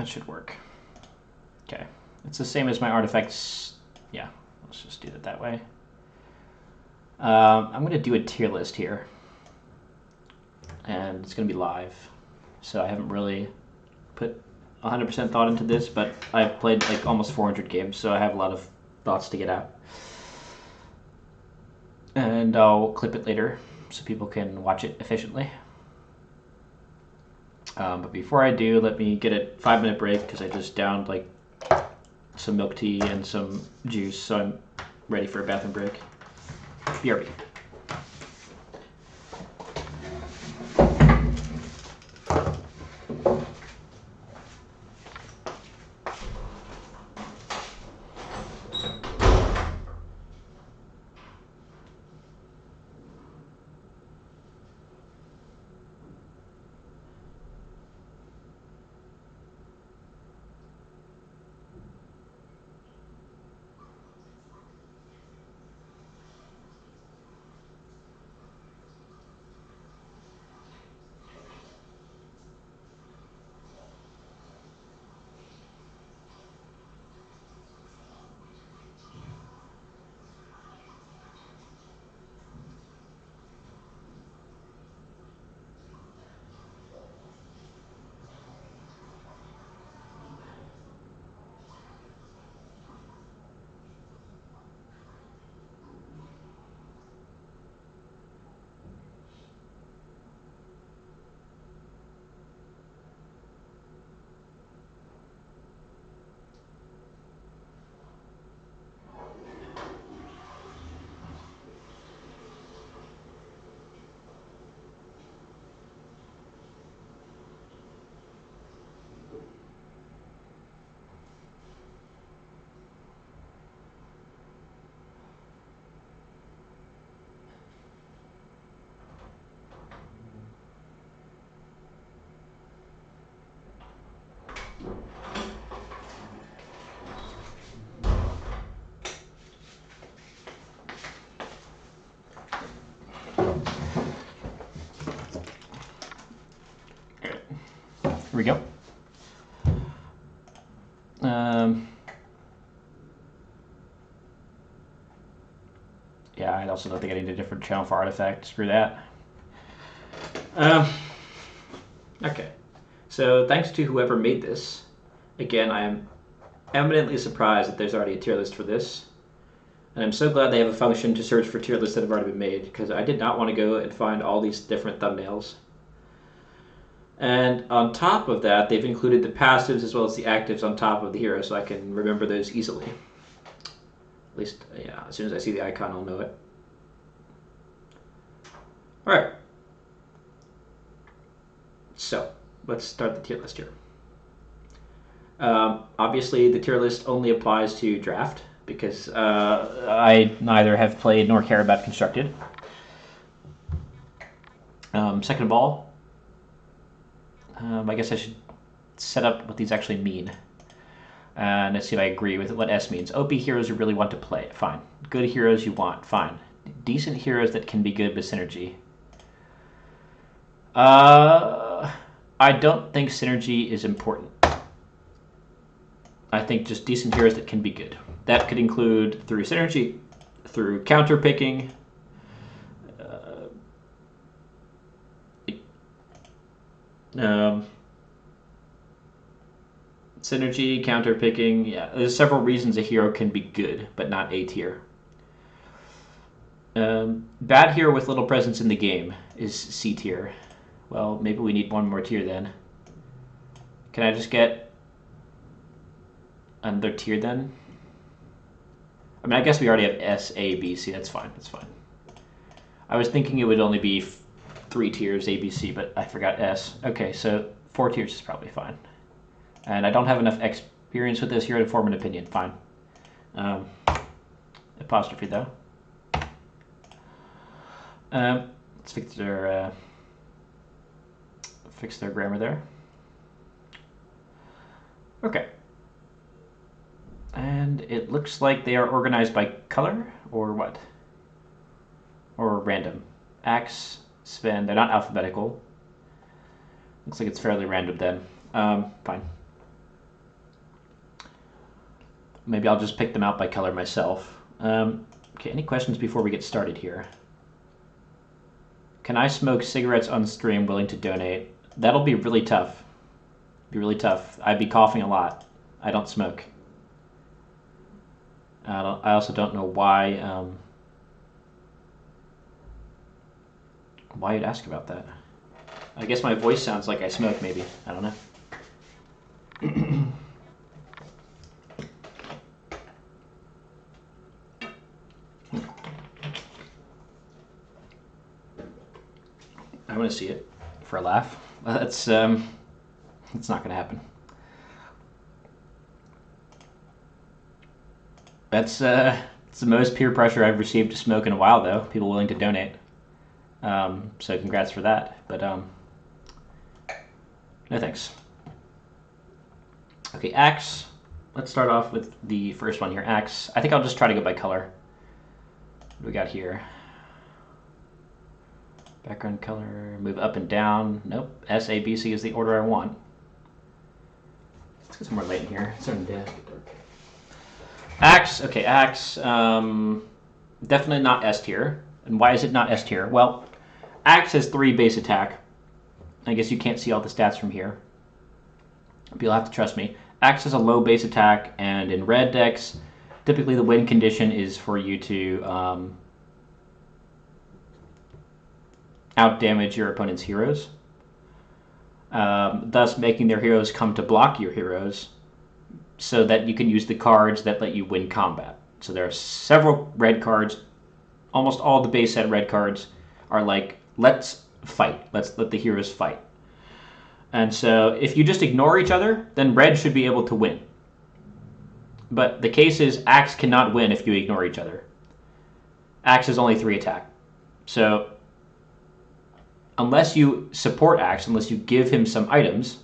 That should work. Okay. It's the same as my artifacts. Yeah, let's just do it that way. I'm going to do a tier list here. And it's going to be live. So I haven't really put 100% thought into this, but I've played like almost 400 games, so I have a lot of thoughts to get out. And I'll clip it later so people can watch it efficiently. But before I do, let me get a 5-minute break because I just downed like some milk tea and some juice, so I'm ready for a bathroom break. BRB. Here we go. Yeah, I also don't think I need a different channel for artifact. Screw that. Okay. So thanks to whoever made this. Again, I am eminently surprised that there's already a tier list for this. And I'm so glad they have a function to search for tier lists that have already been made, because I did not want to go and find all these different thumbnails. And on top of that, they've included the passives as well as the actives on top of the hero, so I can remember those easily. At least, yeah, as soon as I see the icon, I'll know it. Alright. So, let's start the tier list here. Obviously, the tier list only applies to draft, because I neither have played nor care about constructed. Second of all, I guess I should set up what these actually mean. And let's see if I agree with what S means. OP heroes you really want to play. Fine. Good heroes you want. Fine. Decent heroes that can be good with synergy. I don't think synergy is important. I think just decent heroes that can be good. That could include through synergy, through counter picking, synergy, counter picking. Yeah, there's several reasons a hero can be good, but not A tier. Bad hero with little presence in the game is C tier. Well, maybe we need one more tier then. Can I just get another tier then? I mean, I guess we already have S, A, B, C. That's fine. That's fine. I was thinking it would only be 3 tiers, A, B, C, but I forgot S. Okay, so 4 tiers is probably fine. And I don't have enough experience with this here to form an opinion. Fine. Apostrophe, though. Let's fix their grammar there. Okay. And it looks like they are organized by color, or what? Or random. Axe, spin, they're not alphabetical. Looks like it's fairly random then. Fine. maybe I'll just pick them out by color myself. Okay, any questions before we get started here? Can I smoke cigarettes on stream? Willing to donate. That'll be really tough. Be really tough. I'd be coughing a lot. I don't smoke. I also don't know why you'd ask about that. I guess my voice sounds like I smoke, maybe. I don't know. I want to see it for a laugh. That's not going to happen. That's the most peer pressure I've received to smoke in a while, though. People willing to donate. So congrats for that. But no thanks. Okay, axe. Let's start off with the first one here. Axe. I think I'll just try to go by color. What do we got here? Background color. Move up and down. Nope. S, A, B, C is the order I want. Let's get some more light in here. It's starting to get dark. Axe. Okay, axe. Definitely not S tier. And why is it not S tier? Well, axe has 3 base attack. I guess you can't see all the stats from here. But you'll have to trust me. Axe has a low base attack, and in red decks, typically the win condition is for you to outdamage your opponent's heroes, thus making their heroes come to block your heroes so that you can use the cards that let you win combat. So there are several red cards. Almost all the base set red cards are like, let's fight. Let's let the heroes fight. And so if you just ignore each other, then red should be able to win. But the case is axe cannot win if you ignore each other. Axe is only 3 attack. So unless you support axe, unless you give him some items,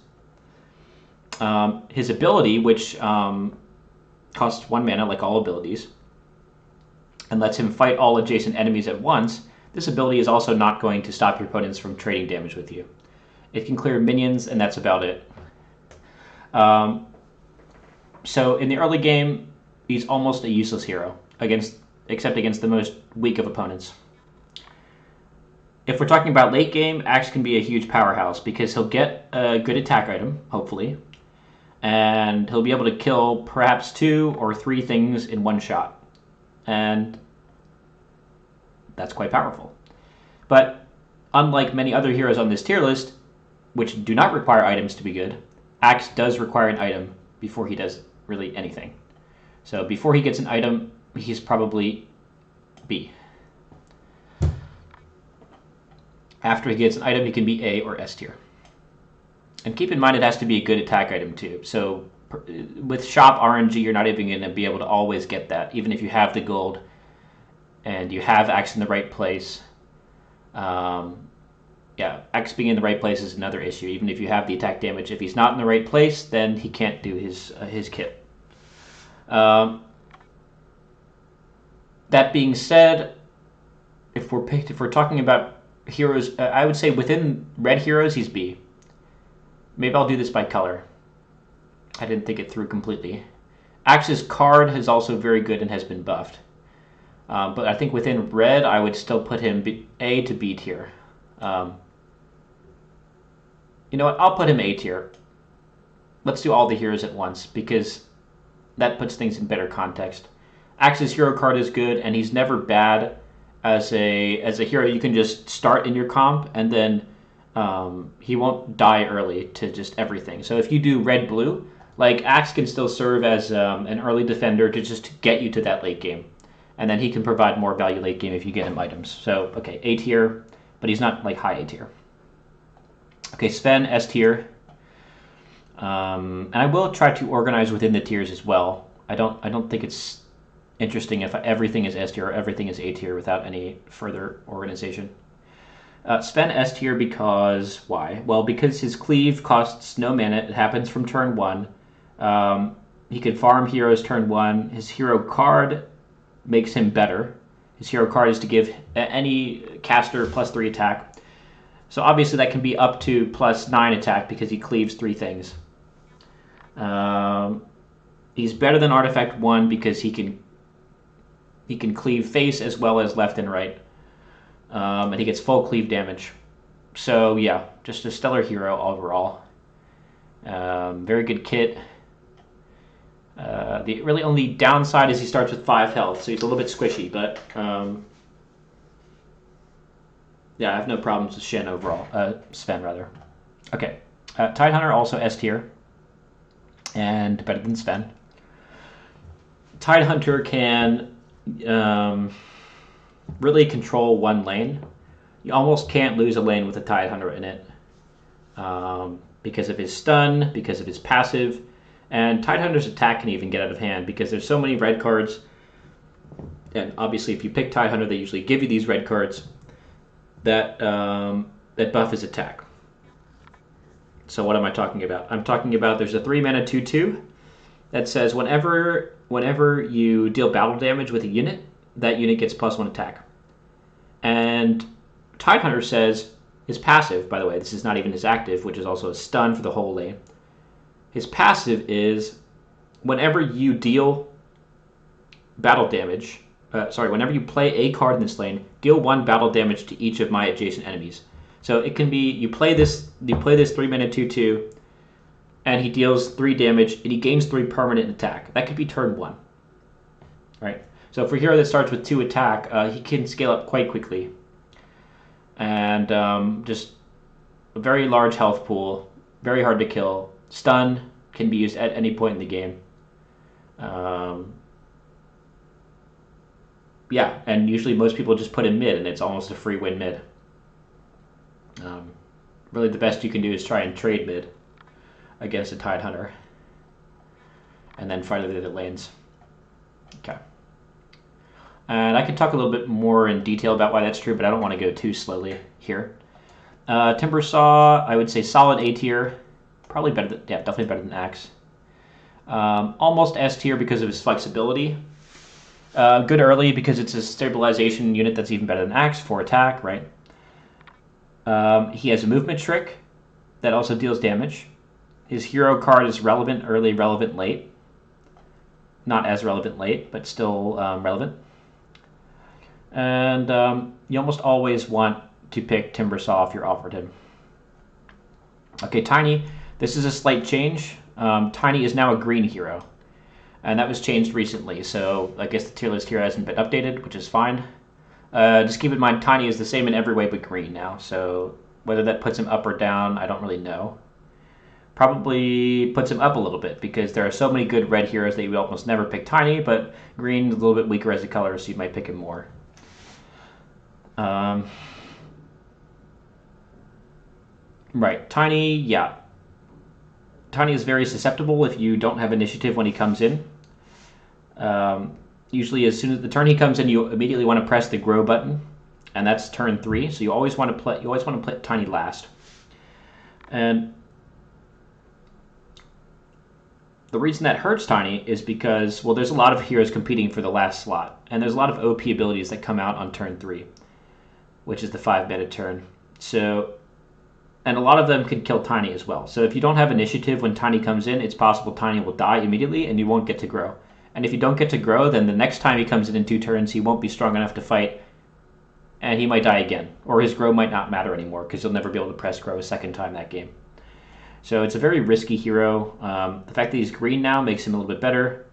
his ability, which costs 1 mana like all abilities, and lets him fight all adjacent enemies at once, this ability is also not going to stop your opponents from trading damage with you. It can clear minions, and that's about it. So in the early game, he's almost a useless hero, except against the most weak of opponents. If we're talking about late game, axe can be a huge powerhouse because he'll get a good attack item, hopefully, and he'll be able to kill perhaps 2 or 3 things in one shot. And that's quite powerful. But unlike many other heroes on this tier list, which do not require items to be good, axe does require an item before he does really anything. So before he gets an item, he's probably B. After he gets an item, he can be A or S tier. And keep in mind it has to be a good attack item too. So with shop RNG, you're not even going to be able to always get that, even if you have the gold and you have axe in the right place. Yeah, axe being in the right place is another issue. Even if you have the attack damage, if he's not in the right place, then he can't do his kit. That being said, if we're talking about heroes, I would say within red heroes, he's B. Maybe I'll do this by color. I didn't think it through completely. Axe's card is also very good and has been buffed. But I think within red, I would still put him A to B tier. You know what? I'll put him A tier. Let's do all the heroes at once because that puts things in better context. Axe's hero card is good, and he's never bad as a hero. You can just start in your comp, and then he won't die early to just everything. So if you do red-blue, like Axe can still serve as an early defender to just get you to that late game. And then he can provide more value late game if you get him items. So, okay, A tier, but he's not like high A tier. Okay, Sven, S tier. And I will try to organize within the tiers as well. I don't think it's interesting if everything is S tier or everything is A tier without any further organization. Sven S tier because, why? Well, because his cleave costs no mana. It happens from turn 1. He can farm heroes turn 1. His hero card makes him better. His hero card is to give any caster +3 attack. So obviously that can be up to +9 attack because he cleaves 3 things. He's better than Artifact 1 because he can cleave face as well as left and right. And he gets full cleave damage. So yeah, just a stellar hero overall. Very good kit. The really only downside is he starts with 5 health, so he's a little bit squishy, but yeah, I have no problems with Shen overall. Sven, rather. Okay. Tidehunter, also S tier, and better than Sven. Tidehunter can really control one lane. You almost can't lose a lane with a Tidehunter in it because of his stun, because of his passive, and Tidehunter's attack can even get out of hand because there's so many red cards. And obviously, if you pick Tidehunter, they usually give you these red cards that that buff his attack. So what am I talking about? I'm talking about there's a 3-mana 2/2 that says whenever you deal battle damage with a unit, that unit gets +1 attack. And Tidehunter says his passive, by the way, this is not even his active, which is also a stun for the whole lane. His passive is whenever you deal battle damage, whenever you play a card in this lane, deal 1 battle damage to each of my adjacent enemies. So it can be you play this 3-mana 2/2, and he deals 3 damage, and he gains 3 permanent attack. That could be turn 1, right? So for a hero that starts with 2 attack, he can scale up quite quickly, and just a very large health pool, very hard to kill. Stun can be used at any point in the game. Yeah, and usually most people just put him mid, and it's almost a free win mid. Really, the best you can do is try and trade mid against a Tidehunter, and then fight the other lanes. Okay. And I can talk a little bit more in detail about why that's true, but I don't want to go too slowly here. Timbersaw, I would say solid A tier, probably better than, yeah, definitely better than Axe. Almost S tier because of his flexibility. Good early because it's a stabilization unit that's even better than Axe for attack, right? He has a movement trick that also deals damage. His hero card is relevant early, relevant late. Not as relevant late, but still relevant. And you almost always want to pick Timbersaw if you're offered him. Okay, Tiny. This is a slight change. Tiny is now a green hero. And that was changed recently, so I guess the tier list here hasn't been updated, which is fine. Just keep in mind, Tiny is the same in every way but green now, so whether that puts him up or down, I don't really know. Probably puts him up a little bit, because there are so many good red heroes that you almost never pick Tiny, but green is a little bit weaker as a color, so you might pick him more. Right, Tiny, yeah. Tiny is very susceptible if you don't have initiative when he comes in. Usually as soon as the turn he comes in, you immediately want to press the grow button, and that's turn 3. So you always want to play Tiny last. And the reason that hurts Tiny is because, well, there's a lot of heroes competing for the last slot, and there's a lot of OP abilities that come out on turn 3, which is the 5-mana turn. So, and a lot of them can kill Tiny as well. So if you don't have initiative when Tiny comes in, it's possible Tiny will die immediately, and you won't get to grow. And if you don't get to grow, then the next time he comes in 2 turns, he won't be strong enough to fight, and he might die again. Or his grow might not matter anymore, because you'll never be able to press grow a second time that game. So it's a very risky hero. The fact that he's green now makes him a little bit better.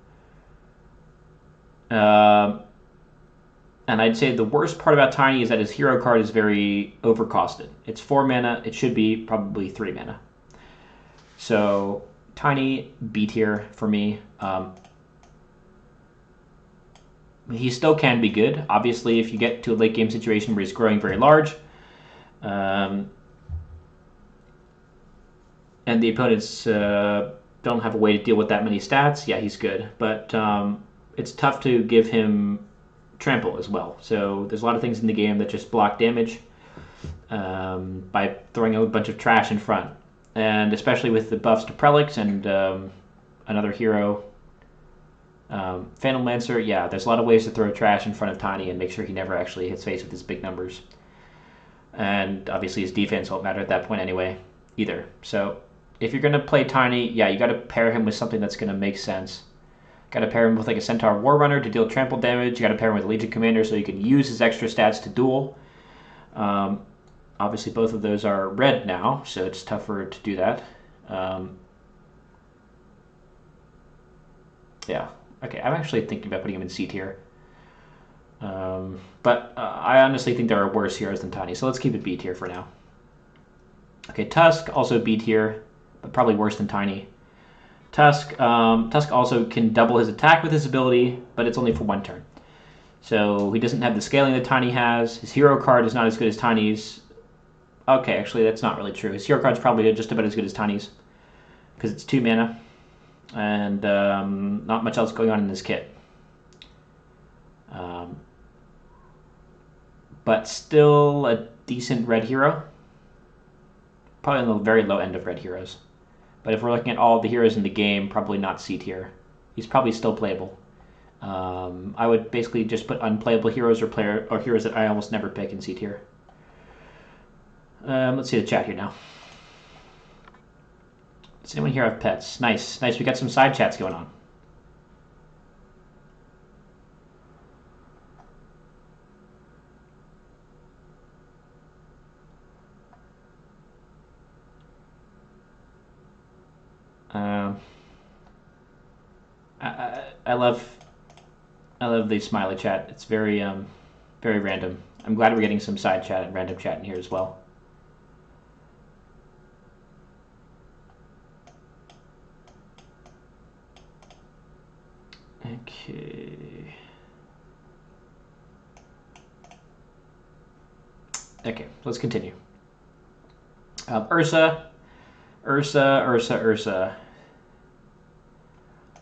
And I'd say the worst part about Tiny is that his hero card is very overcosted. It's 4 mana. It should be probably 3 mana. So Tiny, B tier for me. He still can be good. Obviously, if you get to a late game situation where he's growing very large, and the opponents don't have a way to deal with that many stats, yeah, he's good. But it's tough to give him trample as well. So there's a lot of things in the game that just block damage by throwing a bunch of trash in front. And especially with the buffs to Prelux and another hero, Venomancer, yeah, there's a lot of ways to throw trash in front of Tiny and make sure he never actually hits face with his big numbers. And obviously his defense won't matter at that point anyway, either. So if you're going to play Tiny, yeah, you got to pair him with something that's going to make sense. Got to pair him with like a Centaur War Runner to deal trample damage. You got to pair him with a Legion Commander so you can use his extra stats to duel. Obviously, both of those are red now, so it's tougher to do that. Yeah. Okay, I'm actually thinking about putting him in C tier. But I honestly think there are worse heroes than Tiny, so let's keep it B tier for now. Okay, Tusk, also B tier, but probably worse than Tiny. Tusk also can double his attack with his ability, but it's only for 1 turn. So he doesn't have the scaling that Tiny has. His hero card is not as good as Tiny's. Okay, actually, that's not really true. His hero card's probably just about as good as Tiny's, because it's 2 mana, and not much else going on in this kit. But still a decent red hero. Probably on the very low end of red heroes. But if we're looking at all the heroes in the game, probably not C tier. He's probably still playable. I would basically just put unplayable heroes or heroes that I almost never pick in C tier. Let's see the chat here now. Does anyone here have pets? Nice. We got some side chats going on. I love the smiley chat. It's very very random. I'm glad we're getting some side chat and random chat in here as well. Okay, let's continue. Ursa.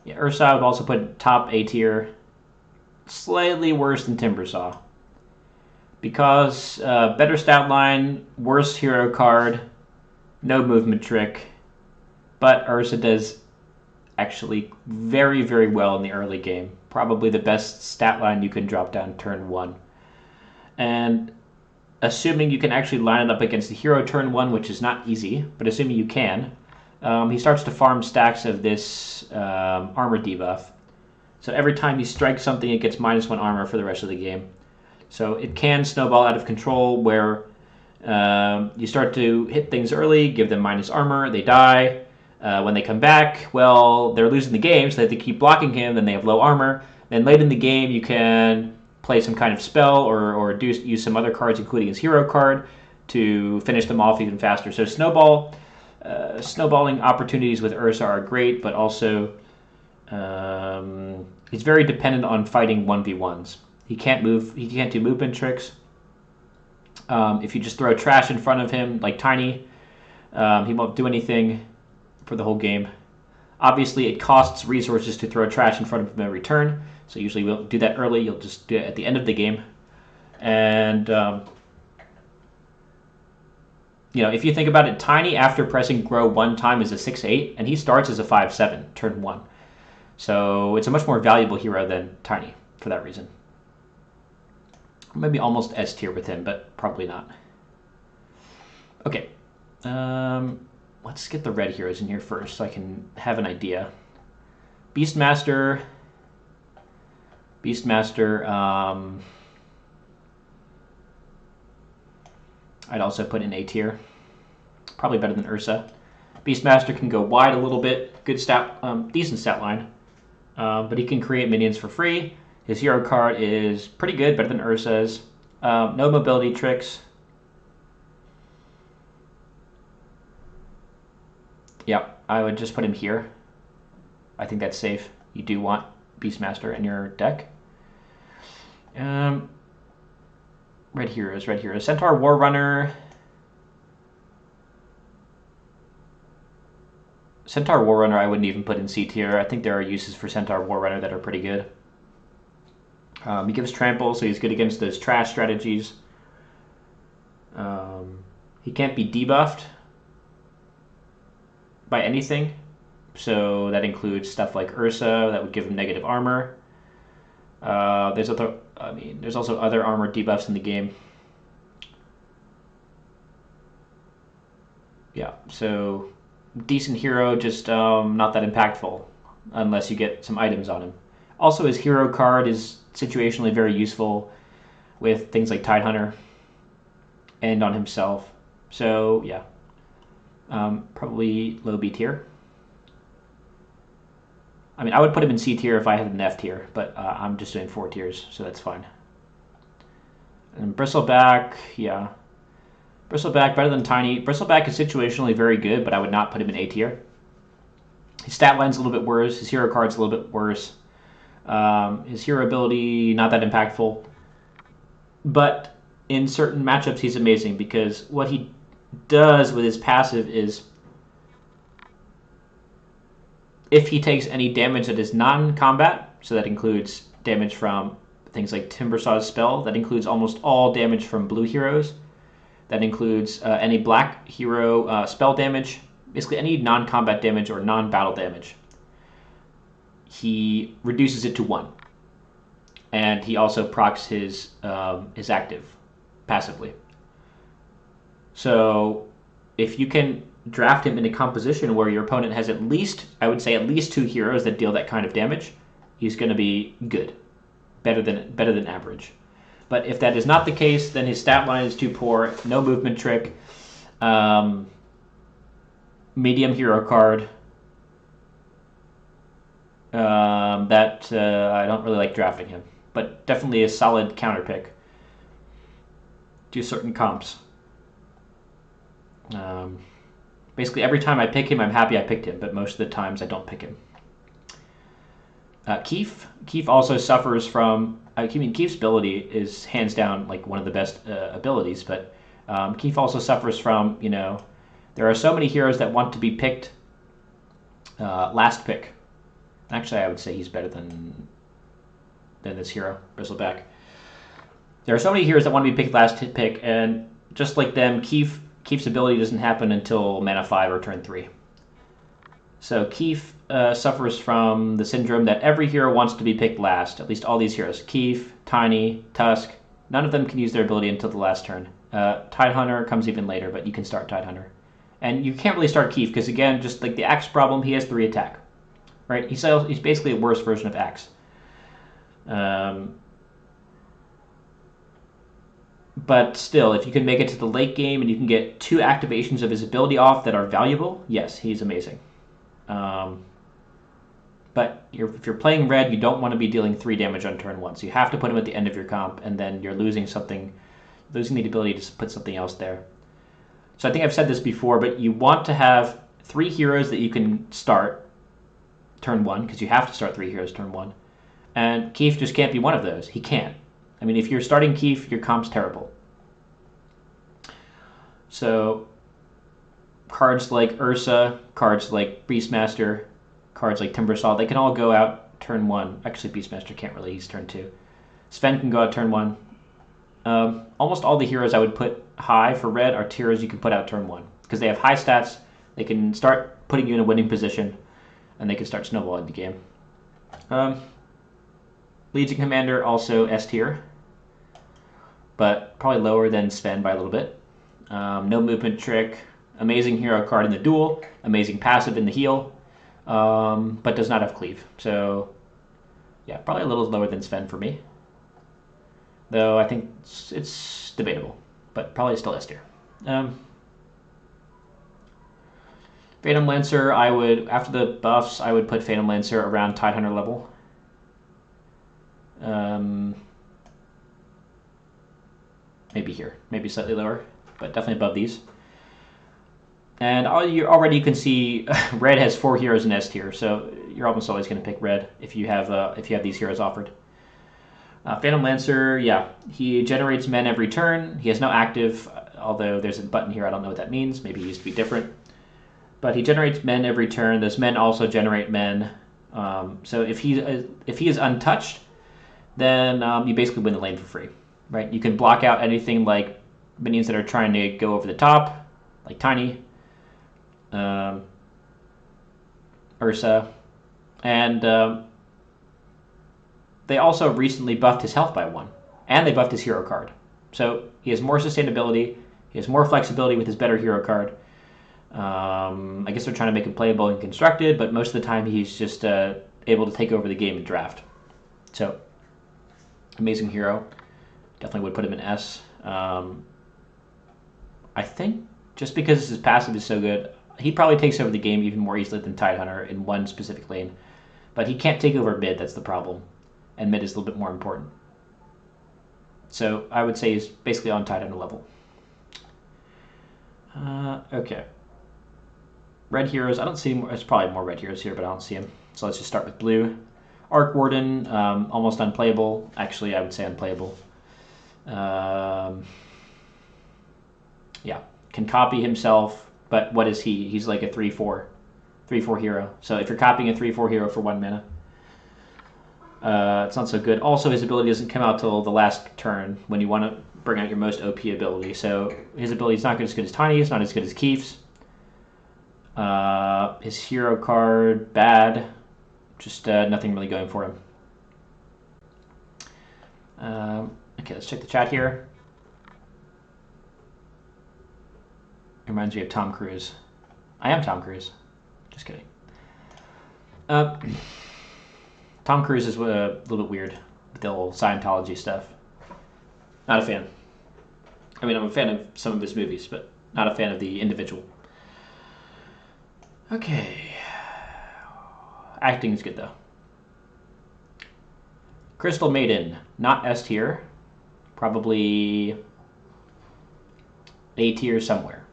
Yeah, Ursa I would also put top A tier. Slightly worse than Timbersaw. Because better stat line, worse hero card, no movement trick. But Ursa does actually very, very well in the early game. Probably the best stat line you can drop down turn 1. And assuming you can actually line it up against the hero turn 1, which is not easy, but assuming you can, he starts to farm stacks of this armor debuff. So every time you strike something, it gets -1 armor for the rest of the game. So it can snowball out of control where you start to hit things early, give them minus armor, they die. When they come back, well, they're losing the game, so they have to keep blocking him, then they have low armor. Then late in the game, you can play some kind of spell or use some other cards, including his hero card, to finish them off even faster. So snowballing opportunities with Ursa are great, but also he's very dependent on fighting 1v1s. He can't do movement tricks. If you just throw trash in front of him, like Tiny, he won't do anything for the whole game. Obviously, it costs resources to throw trash in front of him every turn, so usually we'll do that early. You'll just do it at the end of the game. And, if you think about it, Tiny, after pressing grow 1 time, is a 6/8, and he starts as a 5/7, turn 1. So it's a much more valuable hero than Tiny for that reason. Maybe almost S tier with him, but probably not. Okay. Let's get the red heroes in here first so I can have an idea. Beastmaster. I'd also put in A tier. Probably better than Ursa. Beastmaster can go wide a little bit. Good decent stat line. But he can create minions for free. His hero card is pretty good, better than Ursa's. No mobility tricks. Yep, I would just put him here. I think that's safe. You do want Beastmaster in your deck. Red heroes. Centaur War Runner. Centaur War Runner I wouldn't even put in C tier. I think there are uses for Centaur War Runner that are pretty good. He gives trample, so he's good against those trash strategies. He can't be debuffed by anything, so that includes stuff like Ursa that would give him negative armor. There's also other armor debuffs in the game. Yeah, so decent hero, just not that impactful. unless you get some items on him. Also, his hero card is situationally very useful with things like Tidehunter and on himself. So, yeah. Probably low B tier. I mean, I would put him in C tier if I had an F tier, but I'm just doing 4 tiers, so that's fine. And Bristleback, yeah. Bristleback, better than Tiny. Bristleback is situationally very good, but I would not put him in A tier. His stat line's a little bit worse. His hero card's a little bit worse. His hero ability, not that impactful. But in certain matchups, he's amazing because what he does with his passive is if he takes any damage that is non-combat, so that includes damage from things like Timbersaw's spell, that includes almost all damage from blue heroes, that includes any black hero spell damage, basically any non-combat damage or non-battle damage. He reduces it to 1. And he also procs his active passively. So if you can draft him in a composition where your opponent has at least, I would say at least 2 heroes that deal that kind of damage, he's going to be good. Better than average. But if that is not the case, then his stat line is too poor. No movement trick. Medium hero card. I don't really like drafting him. But definitely a solid counter pick to certain comps. Basically, every time I pick him, I'm happy I picked him. But most of the times, I don't pick him. Keef also suffers from. Keef's ability is hands down like one of the best abilities, but Keef also suffers from. There are so many heroes that want to be picked last pick. Actually, I would say he's better than this hero, Bristleback. There are so many heroes that want to be picked last pick, and just like them, Keef's ability doesn't happen until mana 5 or turn 3. So Keef suffers from the syndrome that every hero wants to be picked last, at least all these heroes. Keef, Tiny, Tusk, none of them can use their ability until the last turn. Tidehunter comes even later, but you can start Tidehunter. And you can't really start Keef, because again, just like the Axe problem, he has 3 attack. Right? He's basically a worse version of Axe. But still, if you can make it to the late game and you can get 2 activations of his ability off that are valuable, yes, he's amazing. But if you're playing red, you don't want to be dealing 3 damage on turn 1. So you have to put him at the end of your comp, and then you're losing the ability to put something else there. So I think I've said this before, but you want to have 3 heroes that you can start turn 1, because you have to start 3 heroes turn 1. And Keef just can't be one of those. He can't. I mean, if you're starting Keef, your comp's terrible. So cards like Ursa, cards like Beastmaster, cards like Timbersaw, they can all go out turn 1. Actually, Beastmaster can't really, he's turn 2. Sven can go out turn 1. Almost all the heroes I would put high for red are heroes you can put out turn 1. Because they have high stats, they can start putting you in a winning position, and they can start snowballing the game. Legion Commander, also S tier, but probably lower than Sven by a little bit. No movement trick, amazing hero card in the duel, amazing passive in the heal, but does not have cleave. So, yeah, probably a little lower than Sven for me. Though I think it's debatable, but probably still S tier. Venomancer, after the buffs, I would put Venomancer around Tidehunter level. Maybe here, maybe slightly lower, but definitely above these. And already you can see red has 4 heroes in S tier, so you're almost always going to pick red if you have these heroes offered. Venomancer, yeah, he generates men every turn. He has no active, although there's a button here, I don't know what that means. Maybe he used to be different. But he generates men every turn. Those men also generate men. So if he is untouched, then you basically win the lane for free, right? You can block out anything like minions that are trying to go over the top, like Tiny, Ursa, and they also recently buffed his health by 1, and they buffed his hero card. So he has more sustainability, he has more flexibility with his better hero card. I guess they're trying to make him playable and constructed, but most of the time he's just able to take over the game and draft. So, amazing hero. Definitely would put him in S. I think just because his passive is so good, he probably takes over the game even more easily than Tidehunter in one specific lane. But he can't take over mid, that's the problem. And mid is a little bit more important. So I would say he's basically on Tidehunter level. Okay. Red heroes, I don't see more, there's probably more red heroes here, but I don't see them. So let's just start with blue. Ark Warden, almost unplayable. Actually, I would say unplayable. Yeah, can copy himself, but what is he? He's like a 3/4 hero. So if you're copying a 3/4 hero for 1 mana, it's not so good. Also, his ability doesn't come out till the last turn when you want to bring out your most OP ability. So his ability is not as good as Tiny. It's not as good as Keef's. His hero card, bad. Just nothing really going for him. Okay, let's check the chat here. It reminds me of Tom Cruise. I am Tom Cruise. Just kidding. Tom Cruise is a little bit weird with the whole Scientology stuff. Not a fan. I mean, I'm a fan of some of his movies, but not a fan of the individual. Okay. Acting is good, though. Crystal Maiden, not S tier. Probably A tier somewhere.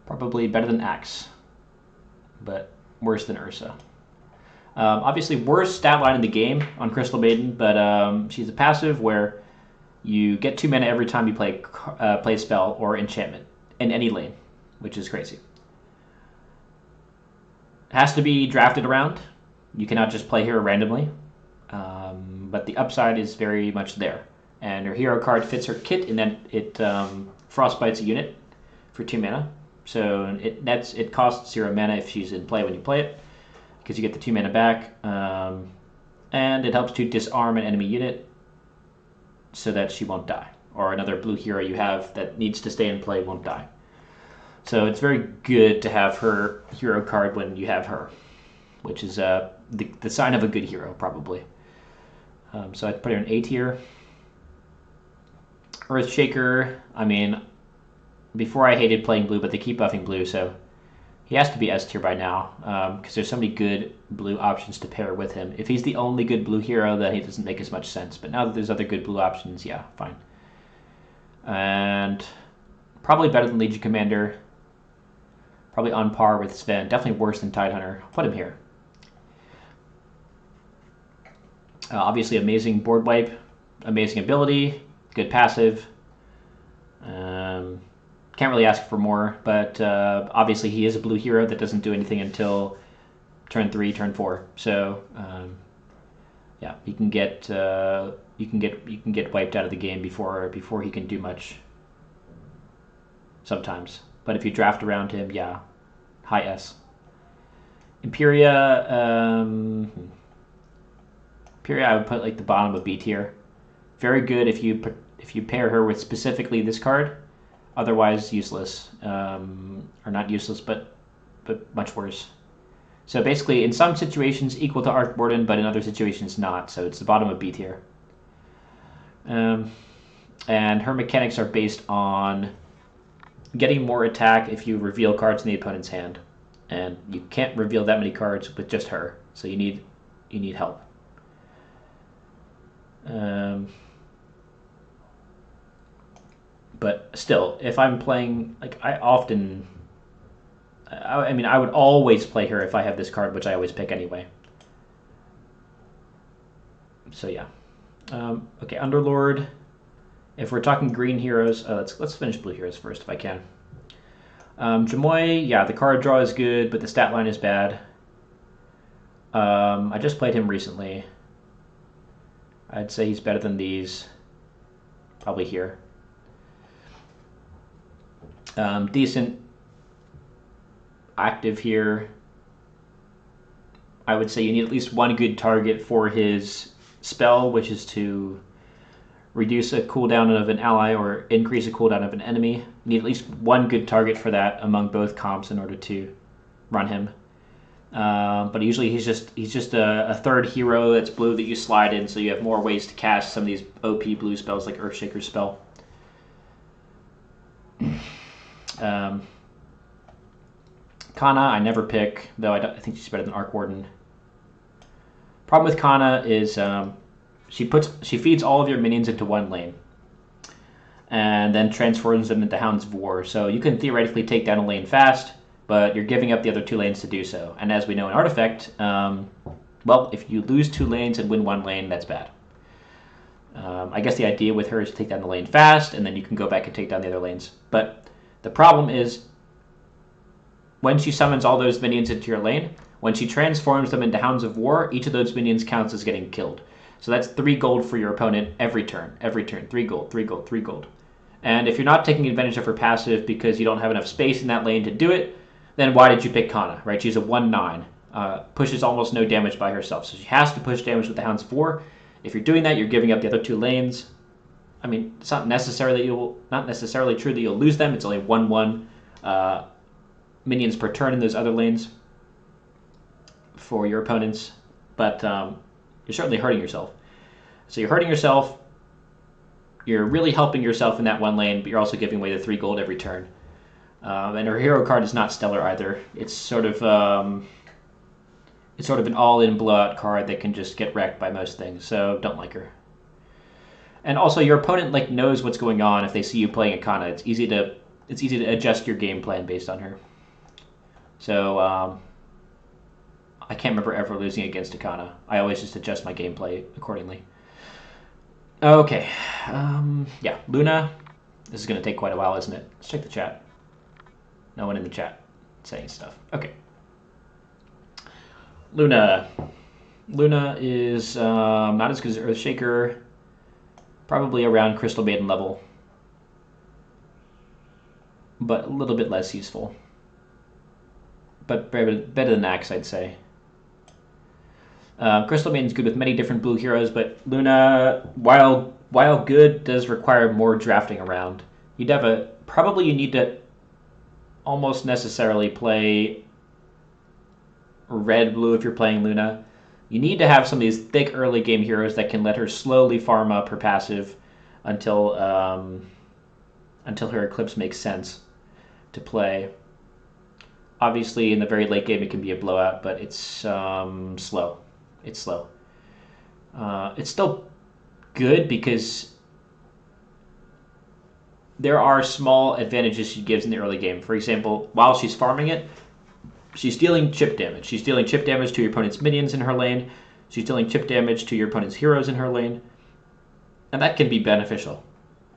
Probably better than Axe, but worse than Ursa. Obviously, worst stat line in the game on Crystal Maiden, but she's a passive where you get 2 mana every time you play a spell or enchantment in any lane, which is crazy. It has to be drafted around. You cannot just play her randomly, but the upside is very much there. And her hero card fits her kit, and then it frostbites a unit for 2 mana. So it costs 0 mana if she's in play when you play it, because you get the 2 mana back, and it helps to disarm an enemy unit so that she won't die, or another blue hero you have that needs to stay in play won't die. So it's very good to have her hero card when you have her, which is the sign of a good hero, probably. So I'd put her in A tier. Earthshaker, I mean, before I hated playing blue, but they keep buffing blue, so he has to be S tier by now, because there's so many good blue options to pair with him. If he's the only good blue hero, then he doesn't make as much sense. But now that there's other good blue options, yeah, fine. And probably better than Legion Commander. Probably on par with Sven. Definitely worse than Tidehunter. I'll put him here. Obviously, amazing board wipe, amazing ability, good passive. Can't really ask for more, but obviously he is a blue hero that doesn't do anything until turn 3, turn 4. So yeah, you can get wiped out of the game before he can do much. Sometimes, but if you draft around him, yeah, high S. Imperia, I would put like the bottom of B tier. Very good if you pair her with specifically this card. Otherwise, useless, or not useless, but much worse. So basically, in some situations, equal to Ark Warden, but in other situations, not. So it's the bottom of B tier. And her mechanics are based on getting more attack if you reveal cards in the opponent's hand, and you can't reveal that many cards with just her. So you need help. But still, if I'm playing, like I would always play her if I have this card, which I always pick anyway. So yeah. Okay, Underlord. If we're talking green heroes, let's finish blue heroes first if I can. Jamoy, yeah, the card draw is good, but the stat line is bad. I just played him recently. I'd say he's better than these. Probably here. Decent active here. I would say you need at least one good target for his spell, which is to reduce a cooldown of an ally or increase a cooldown of an enemy. You need at least one good target for that among both comps in order to run him. But usually he's just a third hero that's blue that you slide in, so you have more ways to cast some of these OP blue spells like Earthshaker's spell. Kana I never pick, though I think she's better than Ark Warden. Problem with Kana is she feeds all of your minions into one lane and then transforms them into Hounds of War. So you can theoretically take down a lane fast, but you're giving up the other 2 lanes to do so. And as we know in Artifact, well, if you lose 2 lanes and win 1 lane, that's bad. I guess the idea with her is to take down the lane fast, and then you can go back and take down the other lanes. But the problem is, when she summons all those minions into your lane, when she transforms them into Hounds of War, each of those minions counts as getting killed. So that's 3 gold for your opponent every turn. 3 gold, 3 gold, 3 gold. And if you're not taking advantage of her passive because you don't have enough space in that lane to do it, then why did you pick Kana, right? She's a 1/9, pushes almost no damage by herself. So she has to push damage with the Hounds of War. If you're doing that, you're giving up the other 2 lanes. I mean, it's not necessarily true that you'll lose them. It's only 1/1 minions per turn in those other lanes for your opponents. But you're certainly hurting yourself. So you're hurting yourself. You're really helping yourself in that 1 lane, but you're also giving away the 3 gold every turn. And her hero card is not stellar either. It's sort of an all-in blowout card that can just get wrecked by most things. So don't like her. And also, your opponent knows what's going on if they see you playing a Kana. It's easy to adjust your game plan based on her. So I can't remember ever losing against a Kana. I always just adjust my gameplay accordingly. Okay, yeah, Luna. This is going to take quite a while, isn't it? Let's check the chat. No one in the chat saying stuff. Okay. Luna. Luna is not as good as Earthshaker. Probably around Crystal Maiden level. But a little bit less useful. But better than Axe, I'd say. Crystal Maiden's good with many different blue heroes, but Luna, while good, does require more drafting around. You need to almost necessarily play red-blue if you're playing Luna. You need to have some of these thick early game heroes that can let her slowly farm up her passive until her Eclipse makes sense to play. Obviously, in the very late game, it can be a blowout, but it's slow. It's slow. It's still good because there are small advantages she gives in the early game. For example, while she's farming it, she's dealing chip damage. She's dealing chip damage to your opponent's minions in her lane. She's dealing chip damage to your opponent's heroes in her lane. And that can be beneficial.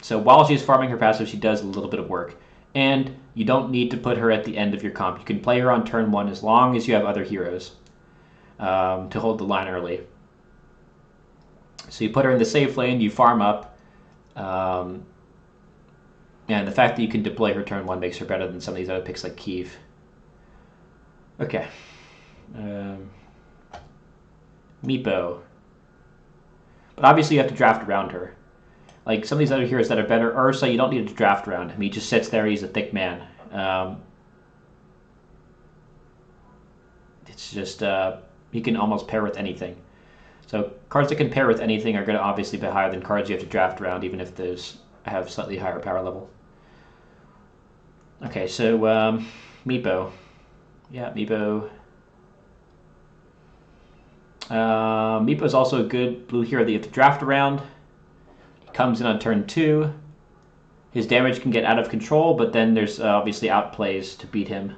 So while she's farming her passive, she does a little bit of work. And you don't need to put her at the end of your comp. You can play her on turn 1 as long as you have other heroes to hold the line early. So you put her in the safe lane, you farm up. And the fact that you can deploy her turn 1 makes her better than some of these other picks like Kiev. Okay. Meepo. But obviously you have to draft around her. Like some of these other heroes that are better, Ursa, you don't need to draft around him. He just sits there, he's a thick man. It's just, he can almost pair with anything. So cards that can pair with anything are going to obviously be higher than cards you have to draft around, even if those have slightly higher power level. Okay, so Meepo. Yeah, Meepo. Meepo is also a good blue hero that you have to draft around. He comes in on turn 2. His damage can get out of control, but then there's obviously outplays to beat him.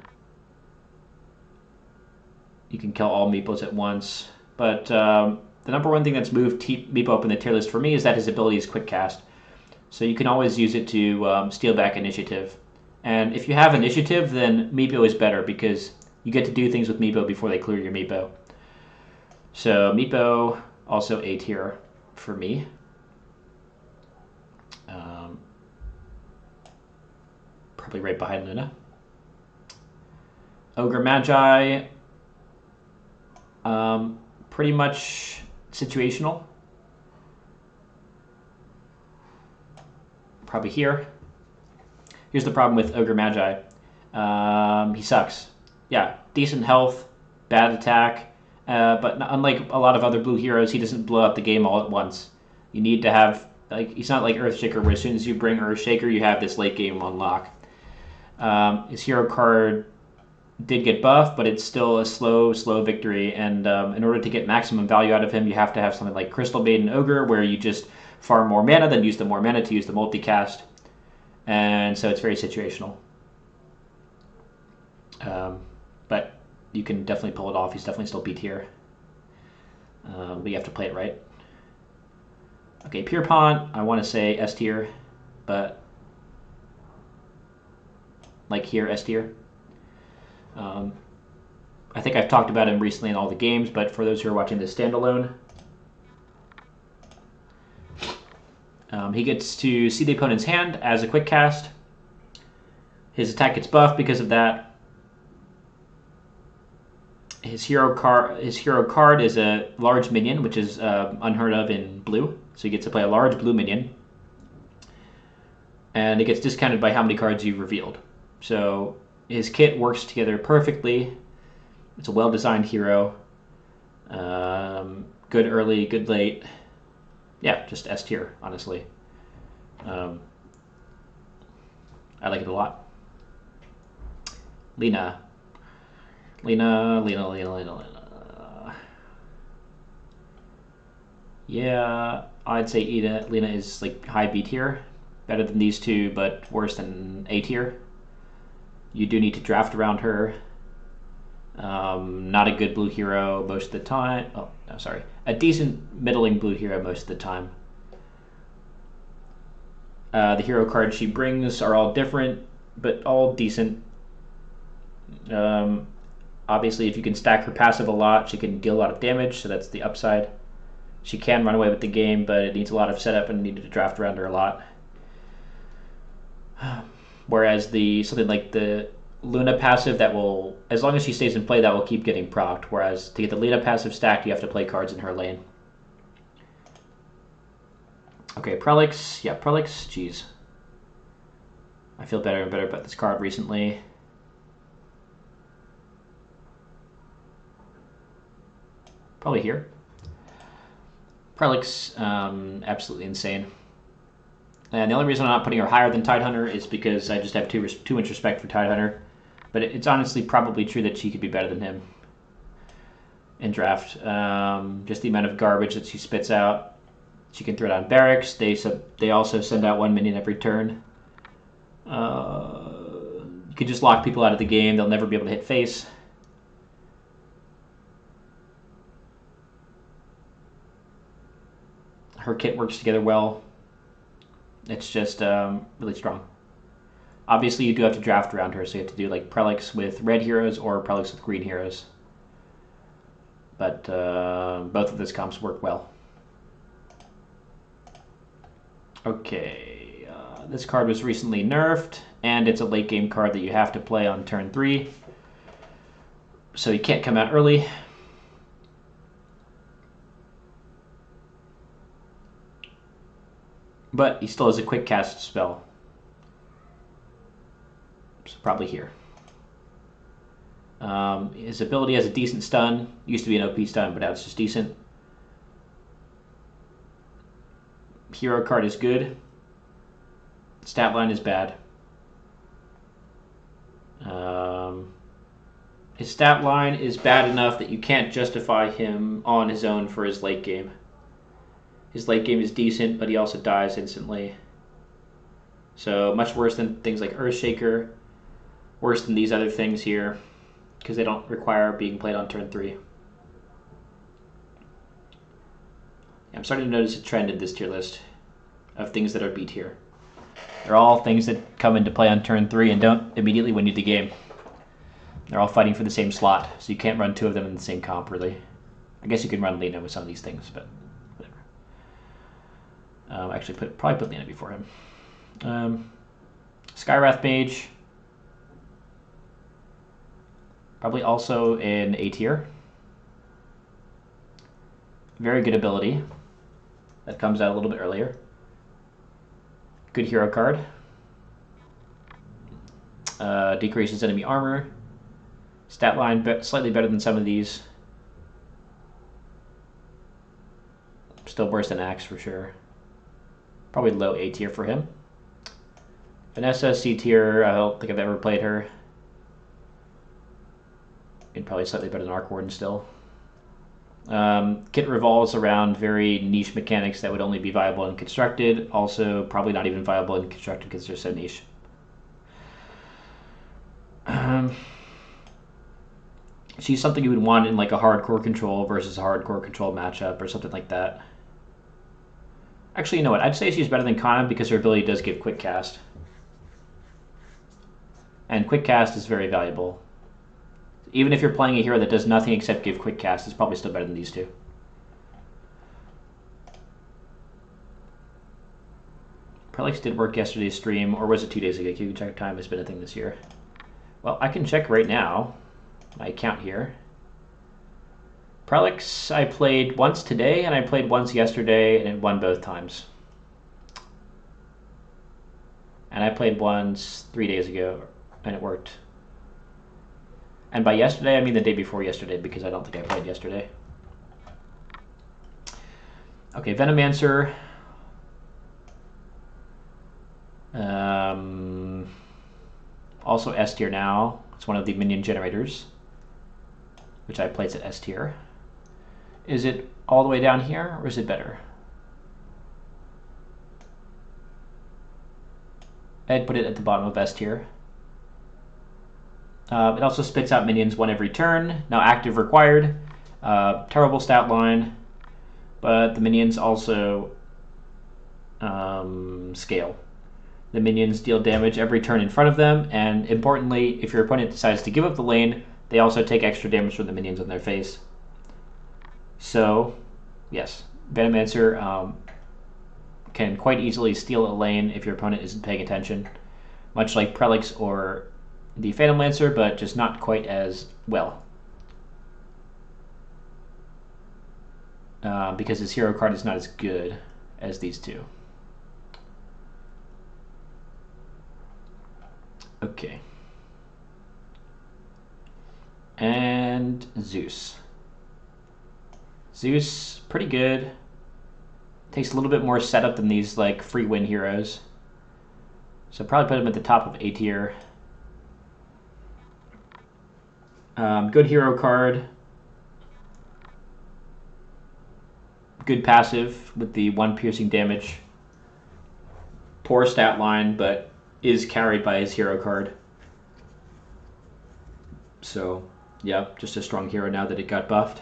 You can kill all Meepos at once. But the number one thing that's moved Meepo up in the tier list for me is that his ability is quick cast. So you can always use it to steal back initiative. And if you have initiative, then Meepo is better because you get to do things with Meepo before they clear your Meepo. So Meepo, also A tier for me. Probably right behind Luna. Ogre Magi, pretty much situational. probably here. Here's the problem with Ogre Magi. He sucks. Yeah, decent health, bad attack, but unlike a lot of other blue heroes, he doesn't blow up the game all at once. You need to have, like, he's not like Earthshaker, where as soon as you bring Earthshaker, you have this late game unlock. His hero card did get buffed, but it's still a slow victory, and in order to get maximum value out of him, you have to have something like Crystal Maiden Ogre, where you just farm more mana, then use the more mana to use the multicast, and so it's very situational. But you can definitely pull it off. He's definitely still B tier, but you have to play it right. Okay, Pierpont, I want to say S tier, but like here, S tier. I think I've talked about him recently in all the games, but for those who are watching this standalone, he gets to see the opponent's hand as a quick cast. His attack gets buffed because of that. His hero card is a large minion, which is unheard of in blue. So he gets to play a large blue minion, and it gets discounted by how many cards you've revealed. So his kit works together perfectly. It's a well-designed hero. Good early, good late. Yeah, just S tier, honestly. I like it a lot. Lena. Yeah, I'd say Eda Lena is like high B tier. Better than these two, but worse than A tier. You do need to draft around her. Not a good blue hero most of the time. Oh, no, sorry. A decent middling blue hero most of the time. The hero cards she brings are all different, but all decent. Obviously, if you can stack her passive a lot, she can deal a lot of damage, so that's the upside. She can run away with the game, but it needs a lot of setup and needed to draft around her a lot. Whereas something like the Luna passive, that will, as long as she stays in play, that will keep getting procced. Whereas to get the Lena passive stacked, you have to play cards in her lane. Okay, Prelux. Yeah, Prelux. Jeez. I feel better and better about this card recently. Probably here. Prelux, absolutely insane. And the only reason I'm not putting her higher than Tidehunter is because I just have too much respect for Tidehunter. But it's honestly probably true that she could be better than him in draft. Just the amount of garbage that she spits out. She can throw down barracks. They also send out one minion every turn. You can just lock people out of the game. They'll never be able to hit face. Her kit works together well. It's just really strong. Obviously, you do have to draft around her, so you have to do like Prelux with red heroes or Prelux with green heroes. But both of those comps work well. Okay, this card was recently nerfed, and it's a late game card that you have to play on turn 3. So you can't come out early. But he still has a quick cast spell. So probably here. His ability has a decent stun. Used to be an OP stun, but now it's just decent. Hero card is good. Stat line is bad. His stat line is bad enough that you can't justify him on his own for his late game. His late game is decent, but he also dies instantly. So much worse than things like Earthshaker. Worse than these other things here, because they don't require being played on turn 3. I'm starting to notice a trend in this tier list of things that are B tier. They're all things that come into play on turn 3 and don't immediately win you the game. They're all fighting for the same slot, so you can't run 2 of them in the same comp, really. I guess you can run Lena with some of these things, but whatever. Actually, probably put Lena before him. Skyrath Page. Probably also in A tier. Very good ability. That comes out a little bit earlier. Good hero card. Decreases enemy armor. Stat line slightly better than some of these. Still worse than Axe for sure. Probably low A tier for him. Vanessa, C tier. I don't think I've ever played her. And probably slightly better than Ark Warden still. Kit revolves around very niche mechanics that would only be viable in Constructed. Also, probably not even viable in Constructed because they're so niche. She's something you would want in like a hardcore control versus a hardcore control matchup or something like that. Actually, you know what? I'd say she's better than Kana because her ability does give quick cast. And quick cast is very valuable. Even if you're playing a hero that does nothing except give quick cast, it's probably still better than these two. Prelux did work yesterday's stream, or was it 2 days ago? You can check time has been a thing this year. Well, I can check right now. My account here. Prelux, I played once today, and I played once yesterday, and it won both times. And I played once 3 days ago, and it worked. And by yesterday, I mean the day before yesterday, because I don't think I played yesterday. Okay, Venomancer. Also S tier now. It's one of the minion generators, which I placed at S tier. Is it all the way down here, or is it better? I'd put it at the bottom of S tier. It also spits out minions one every turn. Now active required. Terrible stat line, but the minions also scale. The minions deal damage every turn in front of them, and importantly, if your opponent decides to give up the lane, they also take extra damage from the minions on their face. So, yes, Venomancer can quite easily steal a lane if your opponent isn't paying attention, much like Prelux or the Phantom Lancer, but just not quite as well. Because his hero card is not as good as these two. Okay. And Zeus. Zeus, pretty good. Takes a little bit more setup than these like free win heroes. So probably put him at the top of A tier. Good hero card. Good passive with the 1 piercing damage. Poor stat line, but is carried by his hero card. So, yeah, just a strong hero now that it got buffed.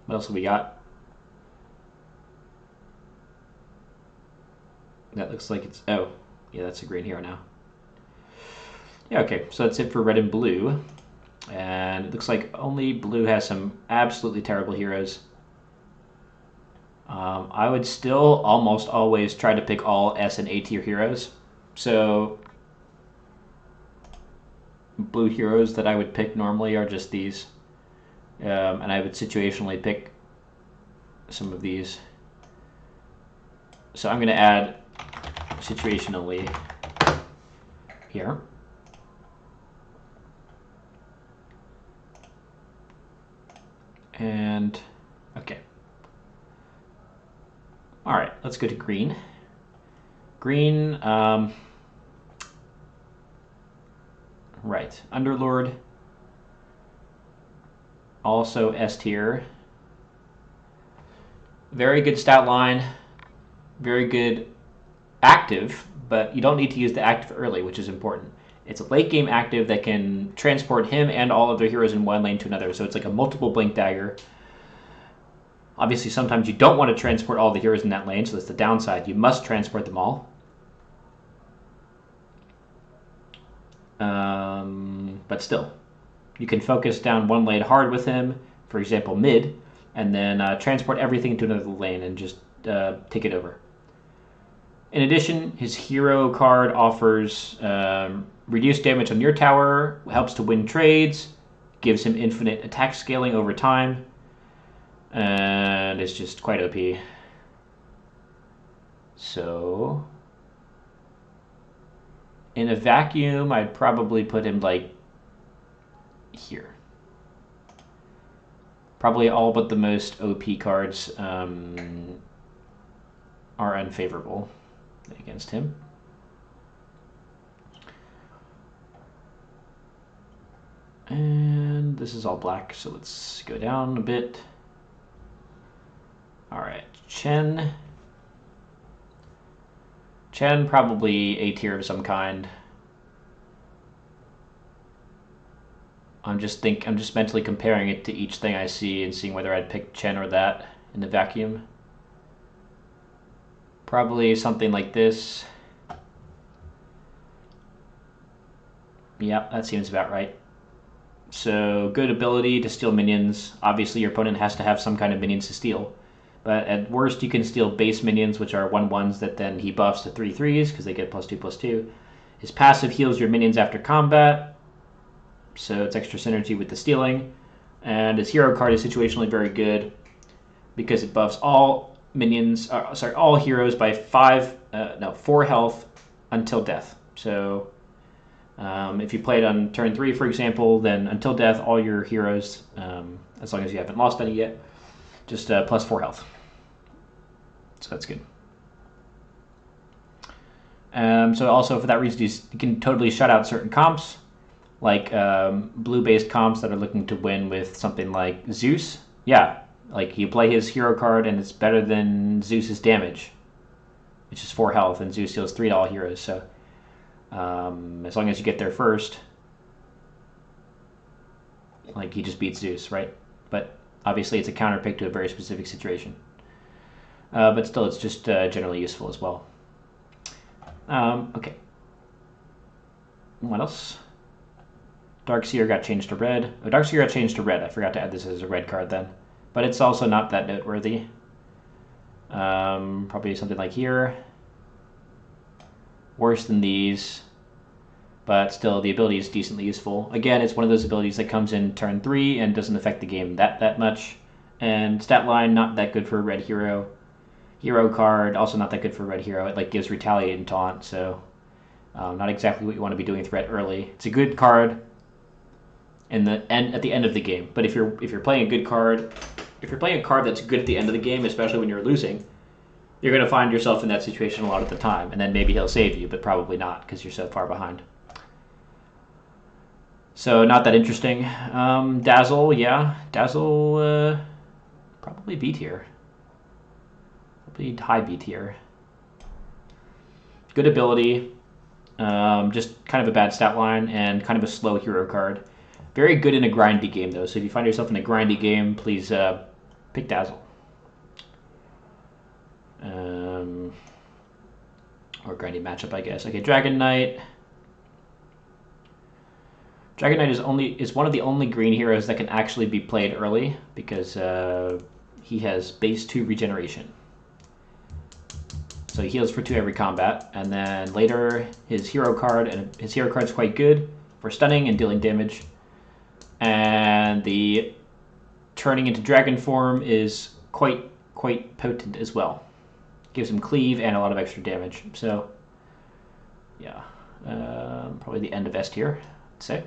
What else have we got? That looks like it's... Oh, yeah, that's a green hero now. Yeah, okay, so that's it for red and blue. And it looks like only blue has some absolutely terrible heroes. I would still almost always try to pick all S and A tier heroes. So blue heroes that I would pick normally are just these. And I would situationally pick some of these. So I'm going to add situationally here. And, okay. All right, let's go to green. Green, right, Underlord, also S tier. Very good stat line, very good active, but you don't need to use the active early, which is important. It's a late game active that can transport him and all other heroes in one lane to another, so it's like a multiple blink dagger. Obviously, sometimes you don't want to transport all the heroes in that lane, so that's the downside. You must transport them all. But still, you can focus down one lane hard with him, for example, mid, and then transport everything to another lane and just take it over. In addition, his hero card offers reduced damage on your tower, helps to win trades, gives him infinite attack scaling over time. and it's just quite OP. So in a vacuum, I'd probably put him like here. Probably all but the most OP cards are unfavorable against him. And this is all black, so let's go down a bit. Alright, Chen. Chen, probably A tier of some kind. I'm just mentally comparing it to each thing I see and seeing whether I'd pick Chen or that in the vacuum. Probably something like this. Yep, that seems about right. So good ability to steal minions. Obviously your opponent has to have some kind of minions to steal. But at worst you can steal base minions, which are 1/1s that then he buffs to 3/3s because they get +2/+2. His passive heals your minions after combat. So it's extra synergy with the stealing. And his hero card is situationally very good because it buffs all minions, all heroes by 4 health until death. So if you play it on turn 3, for example, then until death, all your heroes, as long as you haven't lost any yet, just +4 health. So that's good. So also for that reason, you can totally shut out certain comps, like blue-based comps that are looking to win with something like Zeus. Yeah, like you play his hero card and it's better than Zeus's damage, which is 4 health, and Zeus heals 3 to all heroes. So as long as you get there first, like he just beats Zeus, right? But obviously it's a counter pick to a very specific situation. But still, it's just generally useful as well. Okay. What else? Darkseer got changed to red. Oh, Darkseer got changed to red. I forgot to add this as a red card then. But it's also not that noteworthy. Probably something like here. Worse than these. But still, the ability is decently useful. Again, it's one of those abilities that comes in turn 3 and doesn't affect the game that much. And stat line, not that good for a red hero. Hero card, also not that good for a red hero. It like gives retaliate and taunt, so not exactly what you want to be doing with red early. It's a good card at the end of the game. But if you're playing a good card, if you're playing a card that's good at the end of the game, especially when you're losing, you're going to find yourself in that situation a lot of the time, and then maybe he'll save you, but probably not because you're so far behind. So not that interesting. Dazzle, yeah, Dazzle probably B tier. Probably high B tier. Good ability, just kind of a bad stat line and kind of a slow hero card. Very good in a grindy game though, so if you find yourself in a grindy game, please pick Dazzle. Or grindy matchup, I guess. Okay, Dragon Knight. Dragon Knight is one of the only green heroes that can actually be played early because he has base 2 regeneration. So he heals for 2 every combat, and then later his hero card's quite good for stunning and dealing damage. And the turning into dragon form is quite potent as well. Gives him cleave and a lot of extra damage. So yeah, probably the end of S tier, I'd say.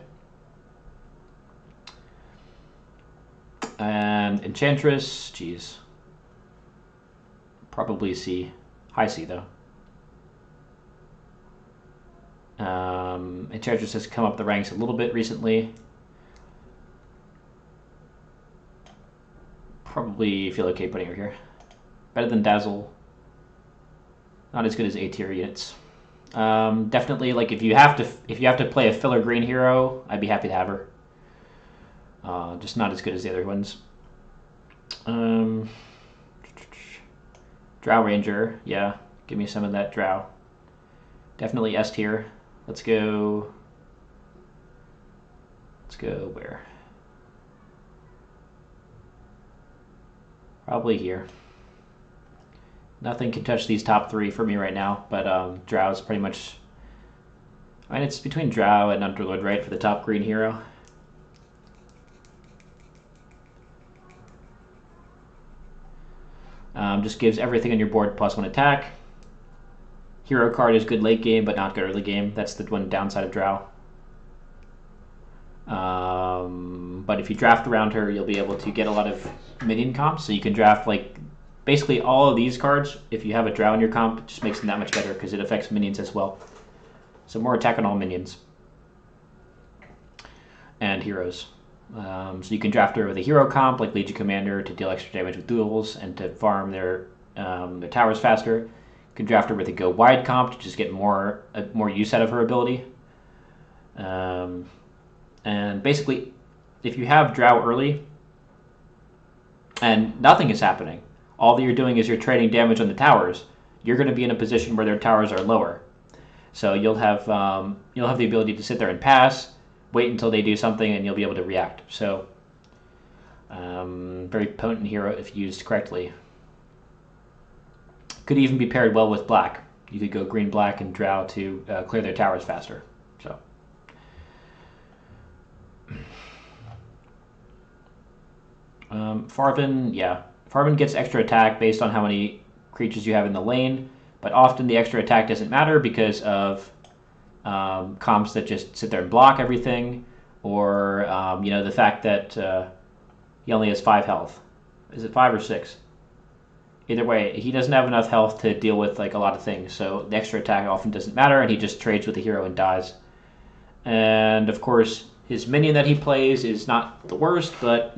And Enchantress, geez, probably C. High C though. Enchantress has come up the ranks a little bit recently. Probably feel okay putting her here. Better than Dazzle. Not as good as A tier units. Definitely, like if you have to play a filler green hero, I'd be happy to have her. Just not as good as the other ones. Drow Ranger, yeah, give me some of that Drow. Definitely S tier. Let's go where? Probably here. Nothing can touch these top 3 for me right now, but Drow is pretty much... I mean, it's between Drow and Underlord, right, for the top green hero. Just gives everything on your board +1 attack. Hero card is good late game, but not good early game. That's the one downside of Drow. But if you draft around her, you'll be able to get a lot of minion comps. So you can draft like basically all of these cards. If you have a Drow in your comp, it just makes them that much better because it affects minions as well. So more attack on all minions and heroes. So you can draft her with a hero comp like Legion Commander to deal extra damage with duels and to farm their towers faster. You can draft her with a go wide comp to just get more use out of her ability. And basically, if you have Drow early and nothing is happening, all that you're doing is you're trading damage on the towers, you're going to be in a position where their towers are lower. So you'll have the ability to sit there and pass, wait until they do something, and you'll be able to react. So very potent hero if used correctly. Could even be paired well with black. You could go green-black and Drow to clear their towers faster. So. Farven, yeah. Farven gets extra attack based on how many creatures you have in the lane, but often the extra attack doesn't matter because of comps that just sit there and block everything, or the fact that he only has 5 health. Is it 5 or 6? Either way, he doesn't have enough health to deal with like a lot of things, so the extra attack often doesn't matter, and he just trades with the hero and dies. And of course, his minion that he plays is not the worst, but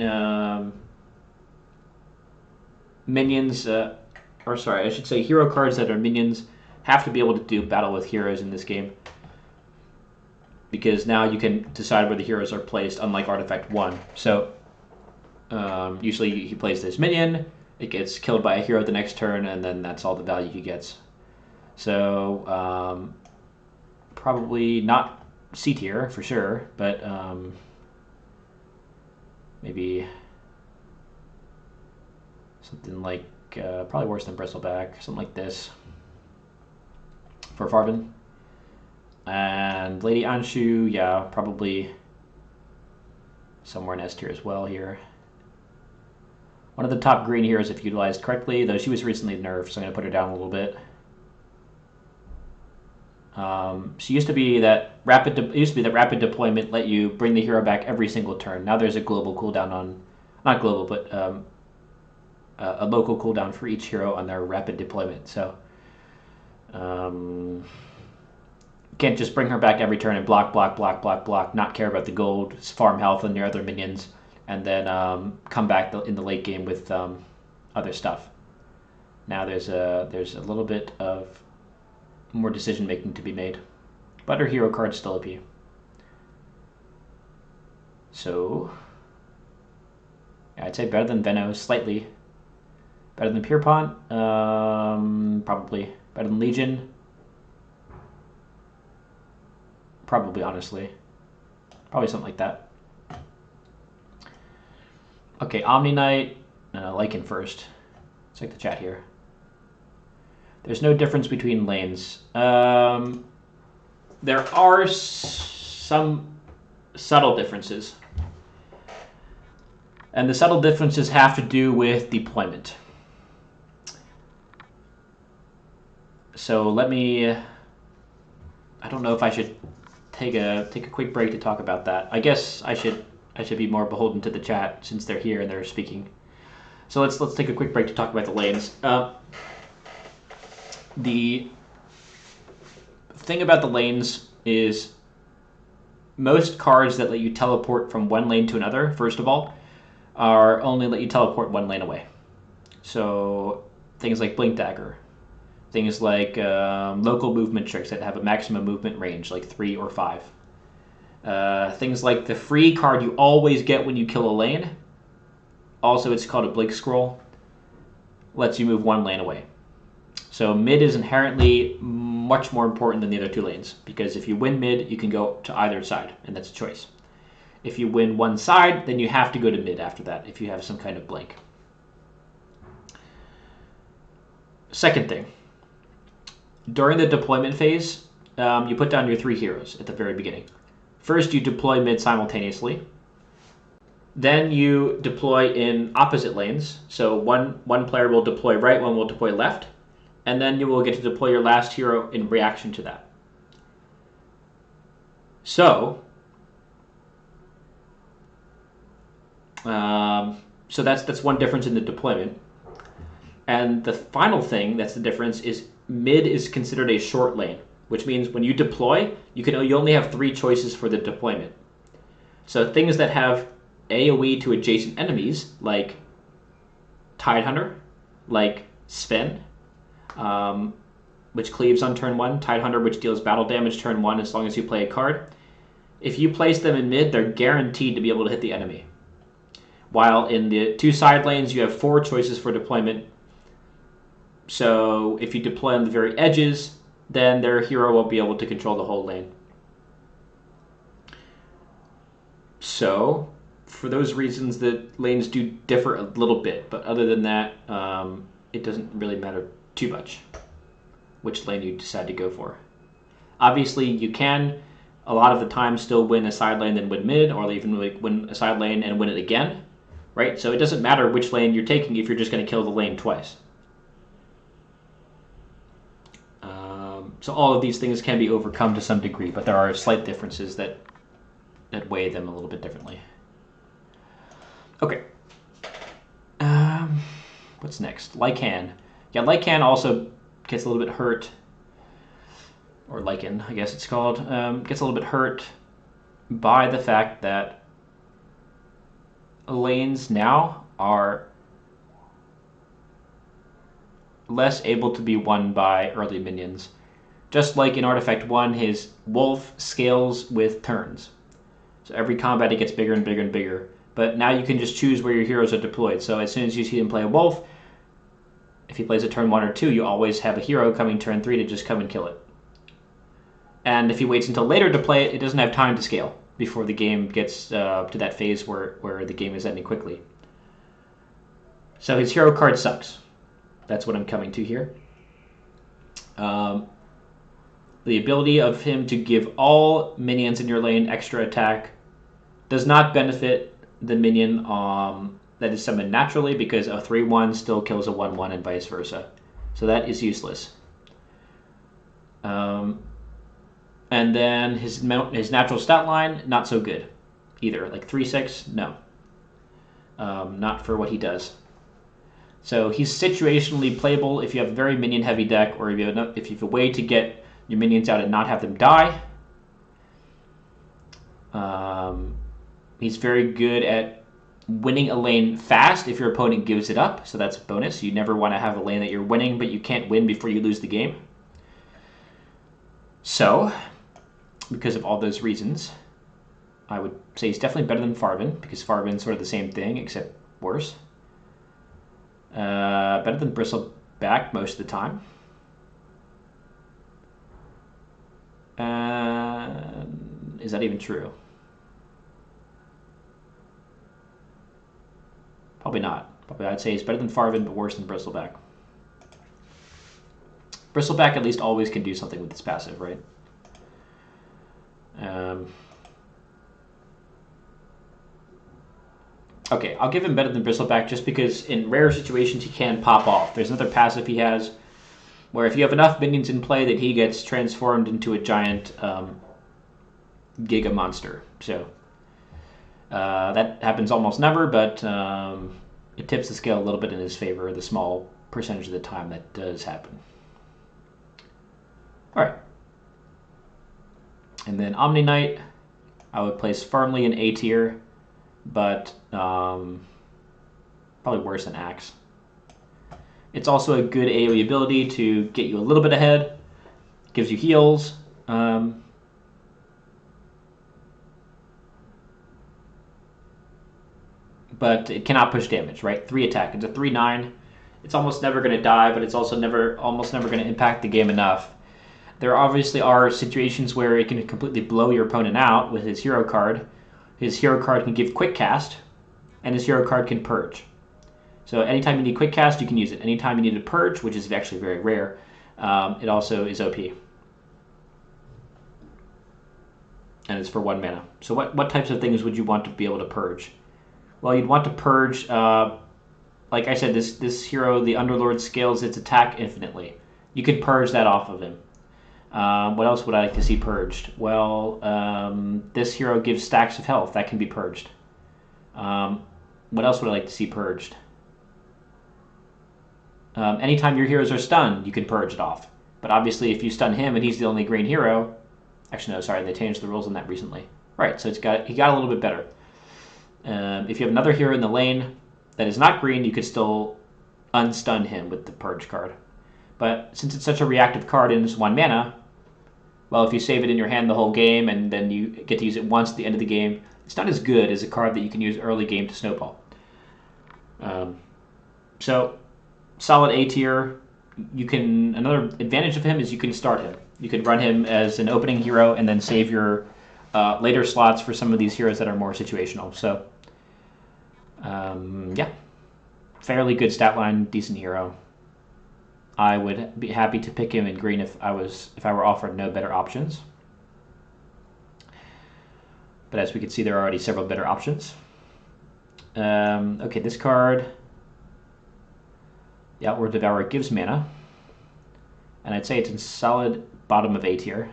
minions, hero cards that are minions have to be able to do battle with heroes in this game. Because now you can decide where the heroes are placed, unlike Artifact 1. So, usually he plays this minion, it gets killed by a hero the next turn, and then that's all the value he gets. So, probably not C tier for sure, but maybe something like probably worse than Bristleback, something like this for Farven. And Lady Anshu, yeah, probably somewhere in S tier as well here. One of the top green heroes if utilized correctly, though she was recently nerfed, so I'm going to put her down a little bit. She used to be that rapid deployment let you bring the hero back every single turn. Now there's a global cooldown on, not global, but a local cooldown for each hero on their rapid deployment. So you can't just bring her back every turn and block, not care about the gold, farm health and your other minions, and then come back in the late game with other stuff. Now there's a little bit of more decision making to be made, but her hero card's still OP. So yeah, I'd say better than Veno, slightly. Better than Pierpont, probably. Better than Legion, probably, honestly. Probably something like that. Okay, Omni Knight, Lycan first. Let's check the chat here. There's no difference between lanes. There are some subtle differences. And the subtle differences have to do with deployment. So let me... I don't know if I should take a quick break to talk about that. I guess I should be more beholden to the chat since they're here and they're speaking. So let's take a quick break to talk about the lanes. The thing about the lanes is most cards that let you teleport from one lane to another, first of all, are only let you teleport one lane away. So things like Blink Dagger, things like local movement tricks that have a maximum movement range, like 3 or 5. Things like the free card you always get when you kill a lane, also it's called a Blink Scroll, lets you move one lane away. So mid is inherently much more important than the other two lanes, because if you win mid, you can go to either side, and that's a choice. If you win one side, then you have to go to mid after that, if you have some kind of blink. Second thing, during the deployment phase, you put down your 3 heroes at the very beginning. First, you deploy mid simultaneously. Then you deploy in opposite lanes. So one player will deploy right, one will deploy left, and then you will get to deploy your last hero in reaction to that. So, that's one difference in the deployment. And the final thing that's the difference is mid is considered a short lane, which means when you deploy, you only have 3 choices for the deployment. So things that have AoE to adjacent enemies, like Tidehunter, like Sven, which cleaves on turn 1, Tidehunter, which deals battle damage turn 1 as long as you play a card. If you place them in mid, they're guaranteed to be able to hit the enemy. While in the 2 side lanes, you have 4 choices for deployment. So if you deploy on the very edges, then their hero won't be able to control the whole lane. So, for those reasons, the lanes do differ a little bit, but other than that, it doesn't really matter too much which lane you decide to go for. Obviously, you can, a lot of the time, still win a side lane and win mid, or even win a side lane and win it again, right? So it doesn't matter which lane you're taking if you're just going to kill the lane twice. So all of these things can be overcome to some degree, but there are slight differences that weigh them a little bit differently. Okay. What's next? Lycan. Yeah, Lycan also gets a little bit hurt, or Lycan, I guess it's called, gets a little bit hurt by the fact that lanes now are less able to be won by early minions. Just like in Artifact 1, his wolf scales with turns. So every combat it gets bigger and bigger and bigger. But now you can just choose where your heroes are deployed. So as soon as you see him play a wolf, if he plays a turn 1 or 2, you always have a hero coming turn 3 to just come and kill it. And if he waits until later to play it, it doesn't have time to scale before the game gets to that phase where the game is ending quickly. So his hero card sucks. That's what I'm coming to here. The ability of him to give all minions in your lane extra attack does not benefit the minion that is summoned naturally, because a 3-1 still kills a 1-1 and vice versa. So that is useless. And then his natural stat line, not so good either. Like 3-6, no. Not for what he does. So he's situationally playable if you have a very minion-heavy deck, or if you have a way to get your minions out and not have them die. He's very good at winning a lane fast if your opponent gives it up, so that's a bonus. You never want to have a lane that you're winning, but you can't win before you lose the game. So, because of all those reasons, I would say he's definitely better than Farven, because Farven's sort of the same thing, except worse. Better than Bristleback most of the time. Is that even true? Probably not. Probably I'd say he's better than Farven, but worse than Bristleback. Bristleback at least always can do something with his passive, right? Okay, I'll give him better than Bristleback just because in rare situations he can pop off. There's another passive he has where if you have enough minions in play that he gets transformed into a giant Giga monster. So that happens almost never, but it tips the scale a little bit in his favor the small percentage of the time that does happen. All right. And then Omni Knight, I would place firmly in A tier, but probably worse than Axe. It's also a good AoE ability to get you a little bit ahead, gives you heals. But it cannot push damage, right? 3 attack. It's a 3/9. It's almost never going to die, but it's also almost never going to impact the game enough. There obviously are situations where it can completely blow your opponent out with his hero card. His hero card can give quick cast, and his hero card can purge. So anytime you need quick cast, you can use it. Anytime you need to purge, which is actually very rare, it also is OP. And it's for 1 mana. So what types of things would you want to be able to purge? Well, you'd want to purge. Like I said, this hero, the Underlord, scales its attack infinitely. You could purge that off of him. What else would I like to see purged? Well, this hero gives stacks of health. That can be purged. What else would I like to see purged? Anytime your heroes are stunned, you can purge it off. But obviously, if you stun him and he's the only green hero... Actually, no, sorry, they changed the rules on that recently. Right, so he got a little bit better. If you have another hero in the lane that is not green, you could still unstun him with the purge card. But since it's such a reactive card and it's 1 mana, well, if you save it in your hand the whole game and then you get to use it once at the end of the game, it's not as good as a card that you can use early game to snowball. So, solid A tier. Another advantage of him is you can start him. You could run him as an opening hero and then save your later slots for some of these heroes that are more situational. So, yeah, fairly good stat line, decent hero. I would be happy to pick him in green if I were offered no better options. But as we can see, there are already several better options. Okay, this card, the Outward Devourer, gives mana. And I'd say it's in solid bottom of A tier.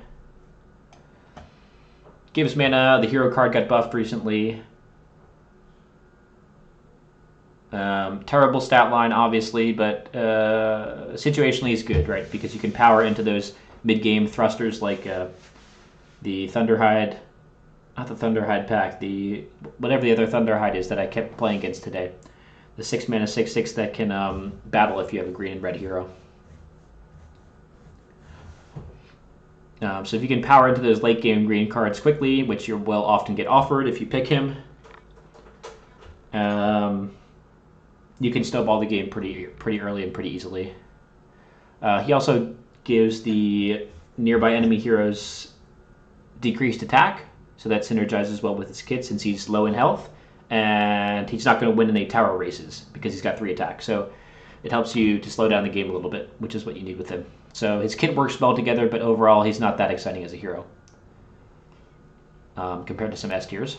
Gives mana, the hero card got buffed recently. Terrible stat line, obviously, but situationally is good, right? Because you can power into those mid-game thrusters like the Thunderhide, not the Thunderhide pack, whatever the other Thunderhide is that I kept playing against today. The 6 mana 6/6 that can battle if you have a green and red hero. So if you can power into those late game green cards quickly, which you will often get offered if you pick him, you can snowball the game pretty early and pretty easily. He also gives the nearby enemy heroes decreased attack, so that synergizes well with his kit since he's low in health, and he's not going to win any tower races because he's got 3 attacks. So it helps you to slow down the game a little bit, which is what you need with him. So his kit works well together, but overall he's not that exciting as a hero compared to some S tiers.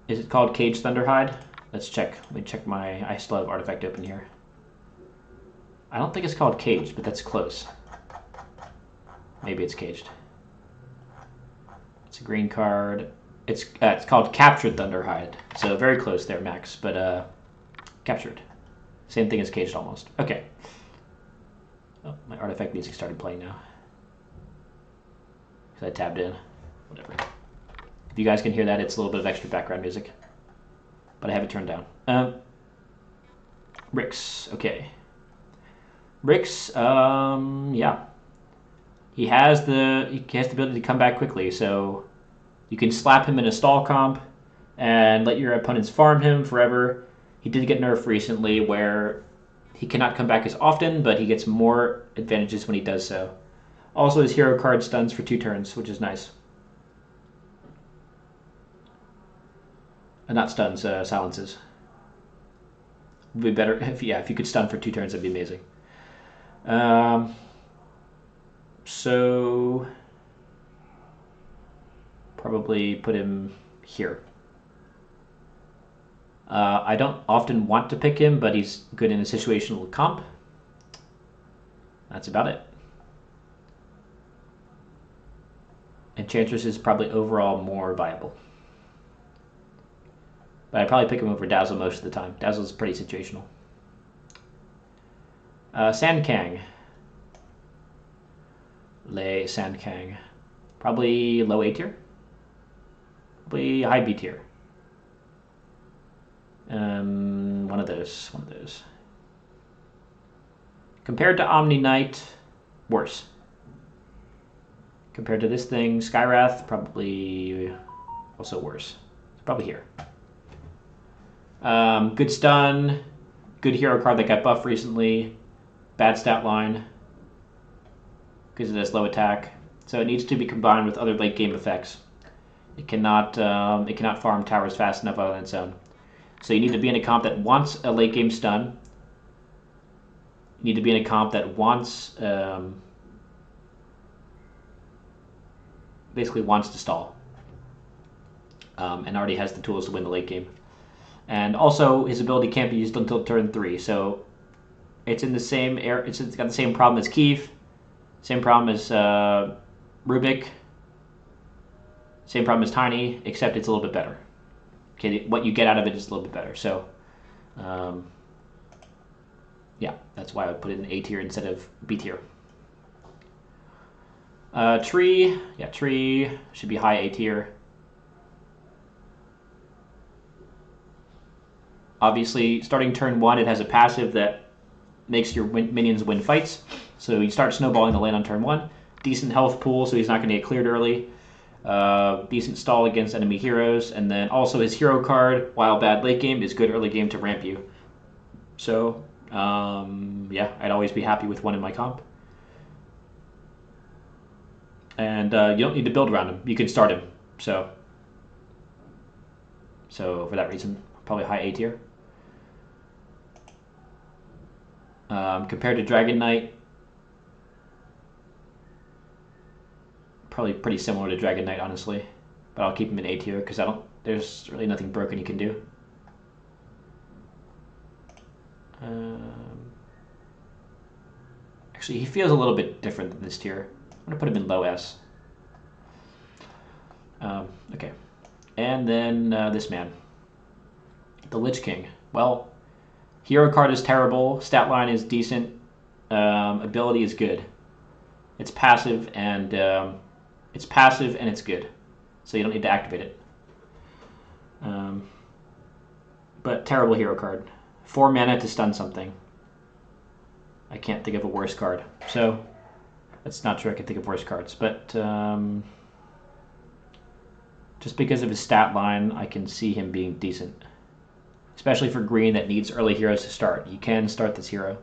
Is it called Cage Thunderhide? Let's check. Let me check I still have Artifact open here. I don't think it's called Caged, but that's close. Maybe it's Caged. It's a green card. It's called Captured Thunderhide. So very close there, Max, but captured. Same thing as Caged almost. Okay. Oh, my Artifact music started playing now. Because I tabbed in. Whatever. If you guys can hear that, it's a little bit of extra background music. But I have it turned down. Rix. Okay. Rix, yeah. He has the ability to come back quickly, so you can slap him in a stall comp and let your opponents farm him forever. He did get nerfed recently where he cannot come back as often, but he gets more advantages when he does so. Also, his hero card stuns for 2 turns, which is nice. Not stuns, silences. Would be better if you could stun for 2 turns, that'd be amazing. So probably put him here. I don't often want to pick him, but he's good in a situational comp. That's about it. Enchantress is probably overall more viable. But I'd probably pick him over Dazzle most of the time. Dazzle is pretty situational. Sand Kang. Lei Sand Kang. Probably low A tier. Probably high B tier. One of those. Compared to Omni Knight, worse. Compared to this thing, Skyrath, probably also worse. It's probably here. Good stun, good hero card that got buffed recently, bad stat line because it has low attack, so it needs to be combined with other late game effects. It cannot farm towers fast enough on its own. So you need to be in a comp that wants a late game stun. You need to be in a comp that wants basically wants to stall. and already has the tools to win the late game. And also, his ability can't be used until turn 3, so it's in the same air. It's got the same problem as Keith, same problem as Rubik, same problem as Tiny, except it's a little bit better. Okay, what you get out of it is a little bit better. So, yeah, that's why I would put it in A tier instead of B tier. Tree, yeah, Tree should be high A tier. Obviously, starting turn 1, it has a passive that makes your minions win fights. So you start snowballing the land on turn 1. Decent health pool, so he's not going to get cleared early. Decent stall against enemy heroes. And then also his hero card, while bad late game, is good early game to ramp you. So, yeah, I'd always be happy with one in my comp. And you don't need to build around him. You can start him. So for that reason, probably high A tier. Compared to Dragon Knight, probably pretty similar to Dragon Knight, honestly. But I'll keep him in A tier because there's really nothing broken he can do. Actually, he feels a little bit different than this tier. I'm gonna put him in low S. Okay, and then this man, the Lich King. Well, hero card is terrible. Stat line is decent. Ability is good. It's passive and it's good. So you don't need to activate it. But terrible hero card. 4 mana to stun something. I can't think of a worse card. So that's not true. I can think of worse cards, but just because of his stat line, I can see him being decent. Especially for green that needs early heroes to start. You can start this hero.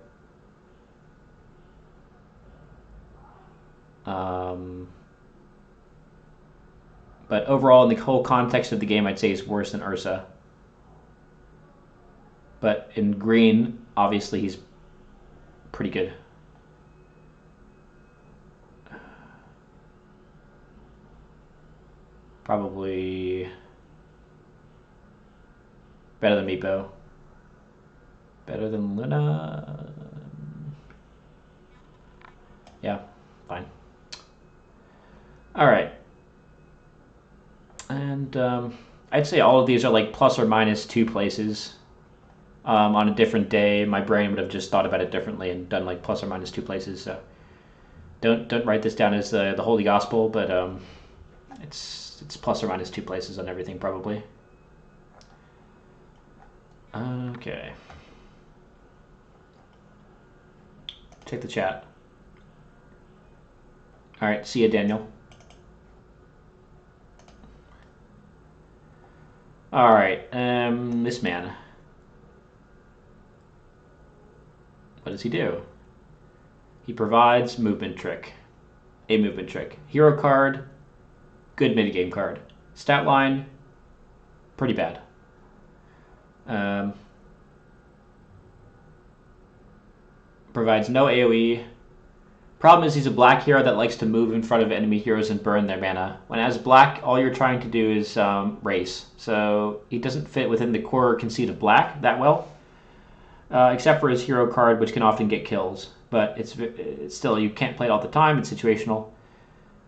But overall, in the whole context of the game, I'd say he's worse than Ursa. But in green, obviously, he's pretty good. Probably better than Amiibo. Better than Luna. Yeah, fine. All right. And I'd say all of these are like plus or minus 2 places. On a different day, my brain would have just thought about it differently and done like plus or minus 2 places. So don't write this down as the holy gospel, but it's plus or minus 2 places on everything probably. Okay. Check the chat. All right, see ya, Daniel. All right, this man. What does he do? He provides movement trick. A movement trick. Hero card, good minigame card. Stat line, pretty bad. Provides no AoE. Problem is he's a black hero that likes to move in front of enemy heroes and burn their mana. When as black, all you're trying to do is race. So he doesn't fit within the core conceit of black that well. Except for his hero card, which can often get kills. But it's still, you can't play it all the time. It's situational.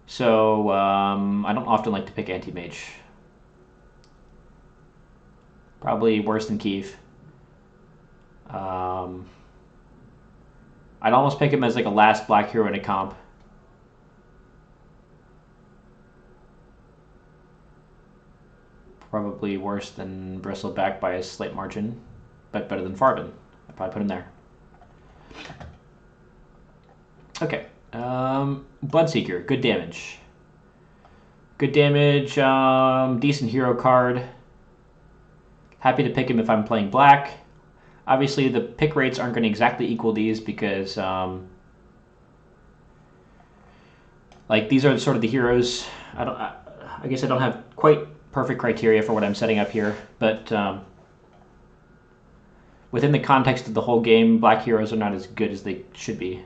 So I don't often like to pick anti-mage. Probably worse than Keith. I'd almost pick him as like a last black hero in a comp. Probably worse than Bristleback by a slight margin, but better than Farven. I'd probably put him there. Okay. Bloodseeker, good damage. Good damage, decent hero card. Happy to pick him if I'm playing black. Obviously, the pick rates aren't going to exactly equal these because, like, these are sort of the heroes. I guess I don't have quite perfect criteria for what I'm setting up here, but within the context of the whole game, black heroes are not as good as they should be.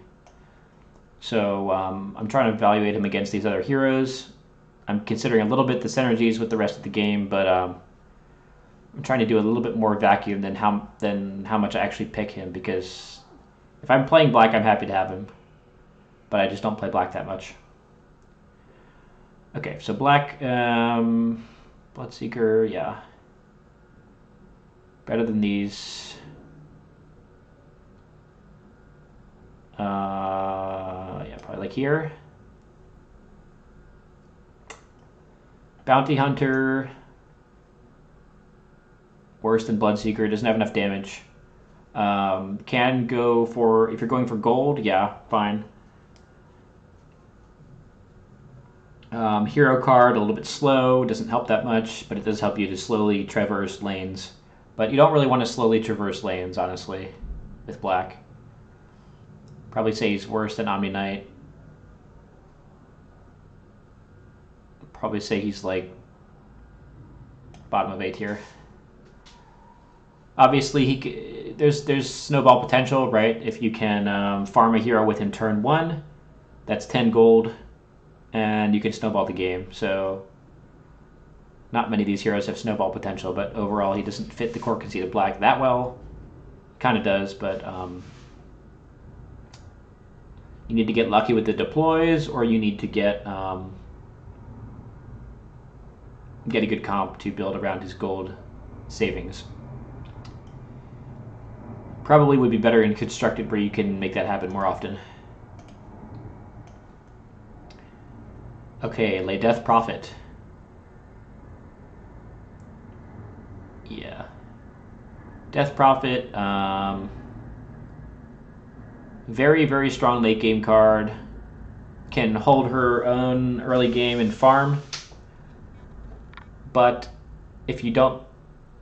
So I'm trying to evaluate him against these other heroes. I'm considering a little bit the synergies with the rest of the game, but I'm trying to do a little bit more vacuum than how much I actually pick him, because if I'm playing black, I'm happy to have him, but I just don't play black that much. Okay, so black, Bloodseeker, yeah. Better than these. Yeah, probably like here. Bounty Hunter. Worse than Bloodseeker, doesn't have enough damage. Can go for, if you're going for gold, yeah, fine. Hero card, a little bit slow, doesn't help that much, but it does help you to slowly traverse lanes. But you don't really want to slowly traverse lanes, honestly, with black. Probably say he's worse than Omni Knight. Probably say he's like bottom of A tier. Obviously, there's snowball potential, right? If you can farm a hero within turn 1, that's 10 gold. And you can snowball the game. So not many of these heroes have snowball potential, but overall he doesn't fit the core conceit of black that well. Kind of does, but you need to get lucky with the deploys, or you need to get a good comp to build around his gold savings. Probably would be better in constructed, where you can make that happen more often. Okay, lay Death Prophet. Yeah. Death Prophet, very, very strong late game card. Can hold her own early game and farm. But if you don't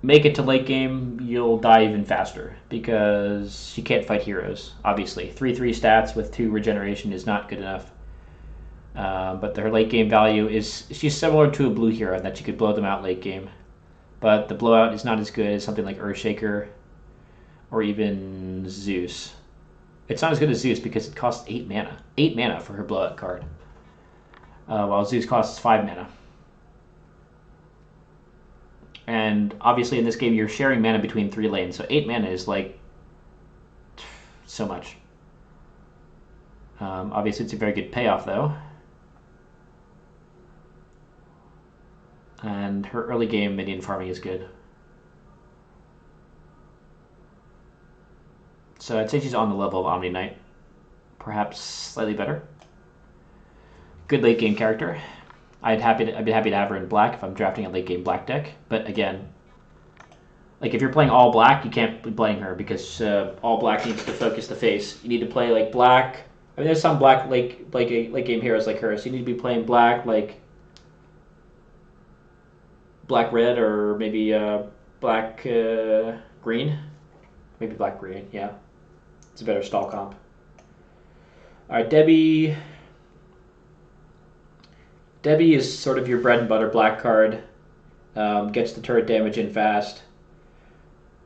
make it to late game, you'll die even faster, because she can't fight heroes, obviously. 3/3 stats with 2 regeneration is not good enough. But her late game value is, she's similar to a blue hero, that you could blow them out late game. But the blowout is not as good as something like Earthshaker or even Zeus. It's not as good as Zeus because it costs 8 mana. 8 mana for her blowout card. While Zeus costs 5 mana. And obviously in this game you're sharing mana between 3 lanes, so 8 mana is like so much. Obviously it's a very good payoff though. And her early game minion farming is good. So I'd say she's on the level of Omni Knight. Perhaps slightly better. Good late game character. I'd be happy to have her in black if I'm drafting a late game black deck. But again, like if you're playing all black, you can't be playing her, because all black needs to focus the face. You need to play like black. I mean, there's some black late game heroes like her, so you need to be playing black, like black red, or maybe black green. Maybe black green, yeah. It's a better stall comp. Alright, Debbie. Debbie is sort of your bread and butter black card. Gets the turret damage in fast.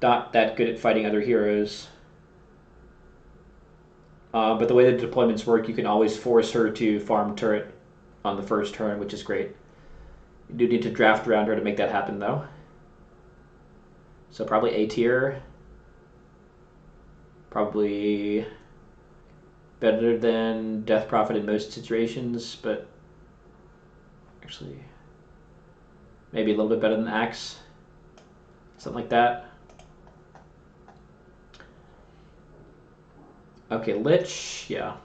Not that good at fighting other heroes. But the way the deployments work, you can always force her to farm turret on the first turn, which is great. You do need to draft around her to make that happen, though. So probably A tier. Probably better than Death Prophet in most situations, but actually maybe a little bit better than Axe. Something like that. Okay, Lich, yeah.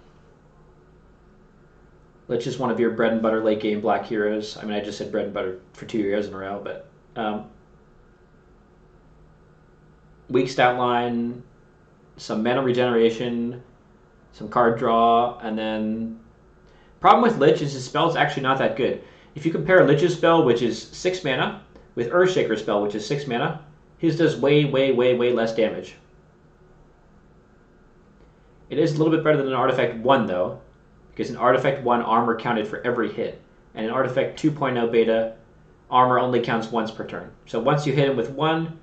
Lich is one of your bread and butter late game black heroes. I mean, I just said bread and butter for 2 years in a row, but weak stat line, some mana regeneration, some card draw, and then problem with Lich is his spell is actually not that good. If you compare Lich's spell, which is 6 mana, with Earthshaker's spell, which is 6 mana, his does way, way, way, way less damage. It is a little bit better than an Artifact 1, though, because in Artifact 1, armor counted for every hit. And in Artifact 2.0 beta, armor only counts once per turn. So once you hit him with 1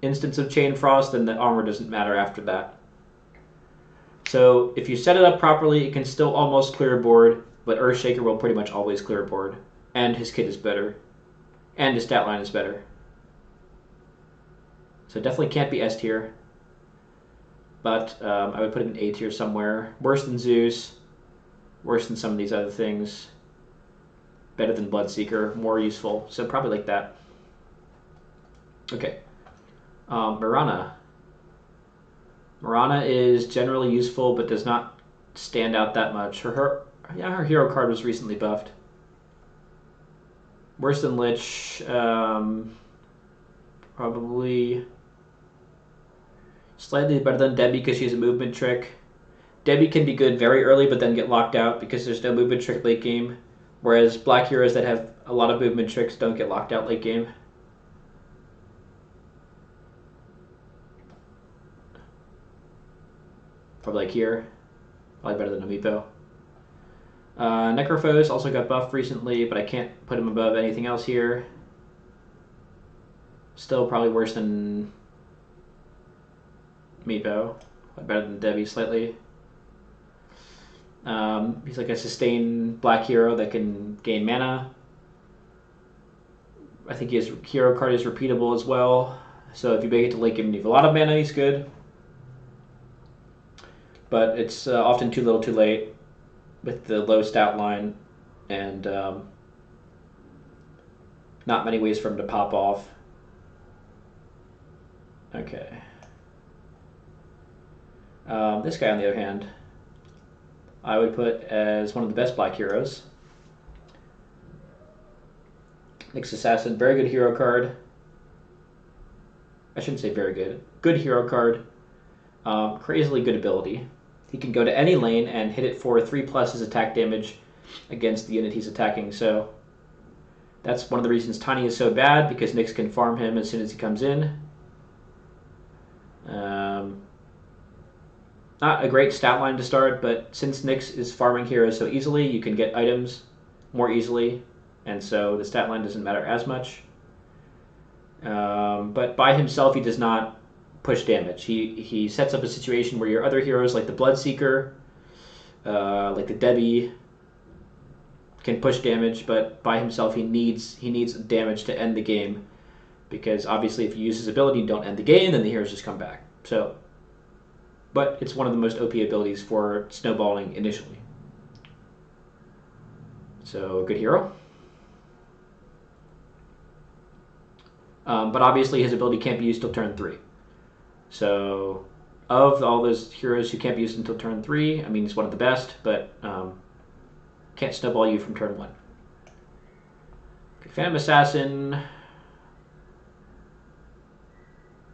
instance of Chain Frost, then the armor doesn't matter after that. So if you set it up properly, it can still almost clear a board, but Earthshaker will pretty much always clear a board. and his kit is better, and his stat line is better. So definitely can't be S tier, but I would put it in A tier somewhere. Worse than Zeus, worse than some of these other things, better than Bloodseeker, more useful, so probably like that. Okay, Marana. Marana is generally useful, but does not stand out that much. Her hero card was recently buffed. Worse than Lich, probably slightly better than Debbie because she has a movement trick. Debbie can be good very early, but then get locked out because there's no movement trick late game. Whereas black heroes that have a lot of movement tricks don't get locked out late game. Probably like here. Probably better than Amiibo. Necrophos also got buffed recently, but I can't put him above anything else here. Still probably worse than Amiibo. Better than Debbie slightly. He's like a sustained black hero that can gain mana. I think his hero card is repeatable as well. So if you make it to late game and you have a lot of mana, he's good. But it's often too little too late with the low stat line and not many ways for him to pop off. Okay. This guy, on the other hand, I would put as one of the best black heroes. Nyx Assassin, very good hero card. I shouldn't say very good. Good hero card. Crazily good ability. He can go to any lane and hit it for 3+ his attack damage against the unit he's attacking. So that's one of the reasons Tiny is so bad, because Nyx can farm him as soon as he comes in. Not a great stat line to start, but since Nyx is farming heroes so easily, you can get items more easily, and so the stat line doesn't matter as much. But by himself, he does not push damage. He sets up a situation where your other heroes, like the Bloodseeker, like the Debbie, can push damage, but by himself he needs damage to end the game, because obviously if you use his ability and don't end the game, then the heroes just come back. So, but it's one of the most OP abilities for snowballing initially. So, good hero. But obviously his ability can't be used till turn 3. So, of all those heroes who can't be used until turn 3, I mean, he's one of the best, but can't snowball you from turn 1. Okay, Phantom Assassin.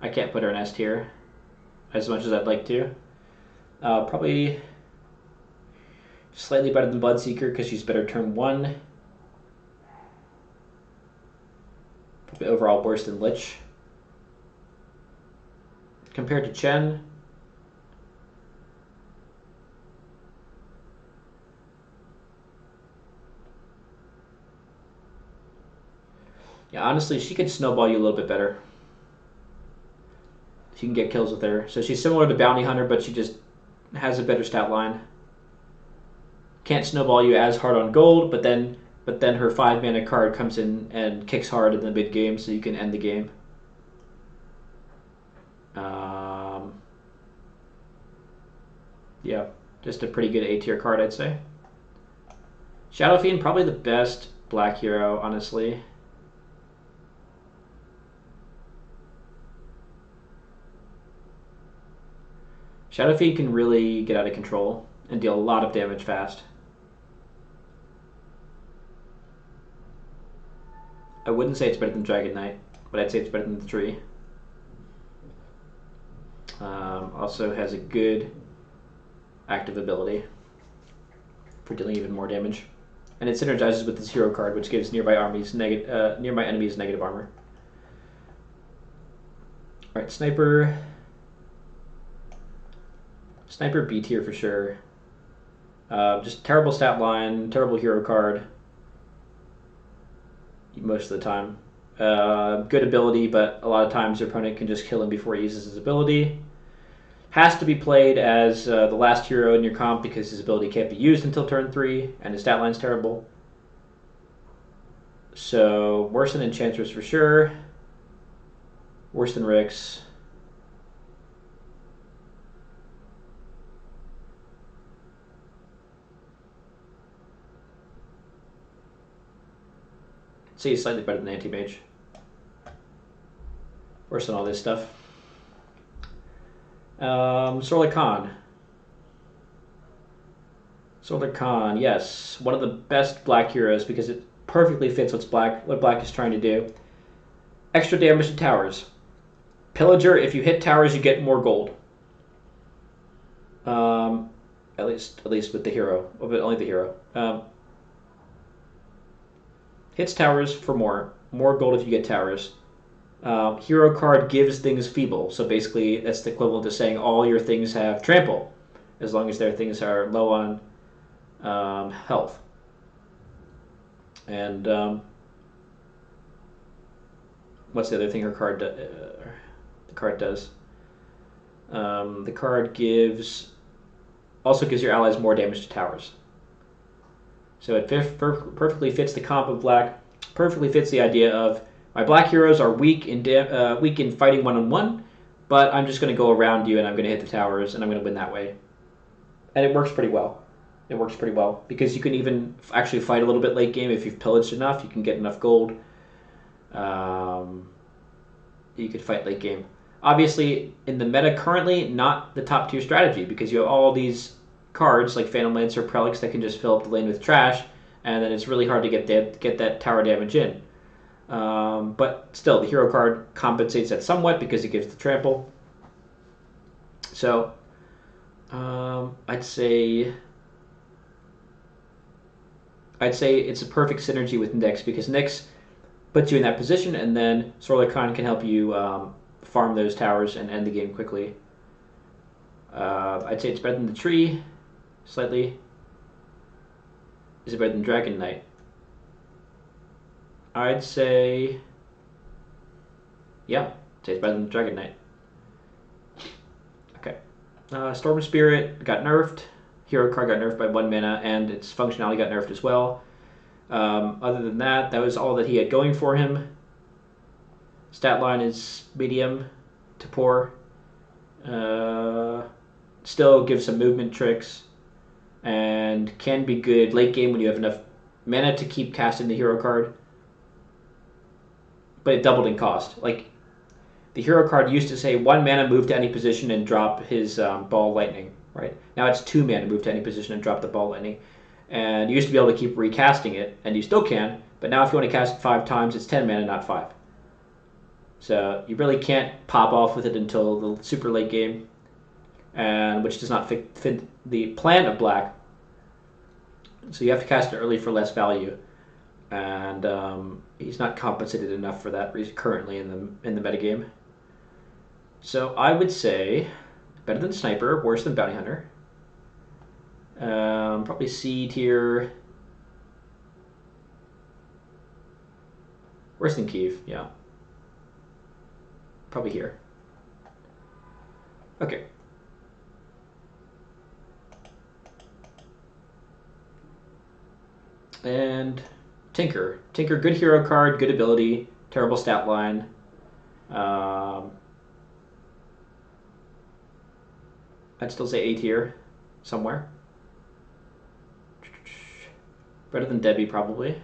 I can't put her in S tier as much as I'd like to. Probably slightly better than Bloodseeker because she's better turn 1. Probably overall worse than Lich. Compared to Chen, yeah, honestly, she can snowball you a little bit better. You can get kills with her. So she's similar to Bounty Hunter, but she just has a better stat line. Can't snowball you as hard on gold, but then her 5 mana card comes in and kicks hard in the mid game, so you can end the game. Yeah, just a pretty good A tier card, I'd say. Shadow Fiend, probably the best black hero, honestly. Shadow Fiend can really get out of control and deal a lot of damage fast. I wouldn't say it's better than Dragon Knight, but I'd say it's better than the tree. Also has a good active ability for dealing even more damage. And it synergizes with this hero card, which gives nearby enemies negative armor. Alright, Sniper. Sniper B tier for sure. Just terrible stat line, terrible hero card most of the time. Good ability, but a lot of times your opponent can just kill him before he uses his ability. Has to be played as the last hero in your comp because his ability can't be used until turn 3, and his stat line's terrible. So worse than Enchantress for sure. Worse than Rix. See, he's slightly better than Anti-Mage. Worse than all this stuff. Sorla Khan. Sorla Khan, yes. One of the best black heroes because it perfectly fits what black is trying to do. Extra damage to towers. Pillager, if you hit towers, you get more gold. At least with the hero. But only the hero. Hits towers for more. More gold if you get towers. Hero card gives things feeble. So basically, that's the equivalent to saying all your things have trample. As long as their things are low on health. And what's the other thing her card the card does? The card also gives your allies more damage to towers. So it perfectly fits the comp of black. Perfectly fits the idea of my black heroes are weak in fighting one-on-one, but I'm just going to go around you and I'm going to hit the towers and I'm going to win that way. And it works pretty well. It works pretty well because you can even actually fight a little bit late game if you've pillaged enough. You can get enough gold. You could fight late game. Obviously, in the meta currently, not the top tier strategy because you have all these cards like Venomancer, Prelux that can just fill up the lane with trash, and then it's really hard to get that tower damage in. But still, the hero card compensates that somewhat because it gives the trample. So, I'd say it's a perfect synergy with Nyx because Nyx puts you in that position, and then Sorla Khan can help you farm those towers and end the game quickly. I'd say it's better than the tree, slightly. Is it better than Dragon Knight? I'd say, yeah, I'd say it's better than Dragon Knight. Okay. Storm Spirit got nerfed. Hero card got nerfed by 1 mana, and its functionality got nerfed as well. Other than that, that was all that he had going for him. Stat line is medium to poor. Still gives some movement tricks, and can be good late game when you have enough mana to keep casting the hero card. But it doubled in cost. Like, the hero card used to say 1 mana move to any position and drop his ball lightning, right? Now it's 2 mana move to any position and drop the ball lightning. And you used to be able to keep recasting it, and you still can, but now if you want to cast it 5 times, it's 10 mana, not 5. So you really can't pop off with it until the super late game, and which does not fit the plan of black. So you have to cast it early for less value, and he's not compensated enough for that currently in the metagame. So I would say better than Sniper, worse than Bounty Hunter. Probably C tier. Worse than Kiev, yeah. Probably here. Okay. And Tinker. Tinker, good hero card, good ability, terrible stat line. I'd still say A tier somewhere. Better than Debbie, probably.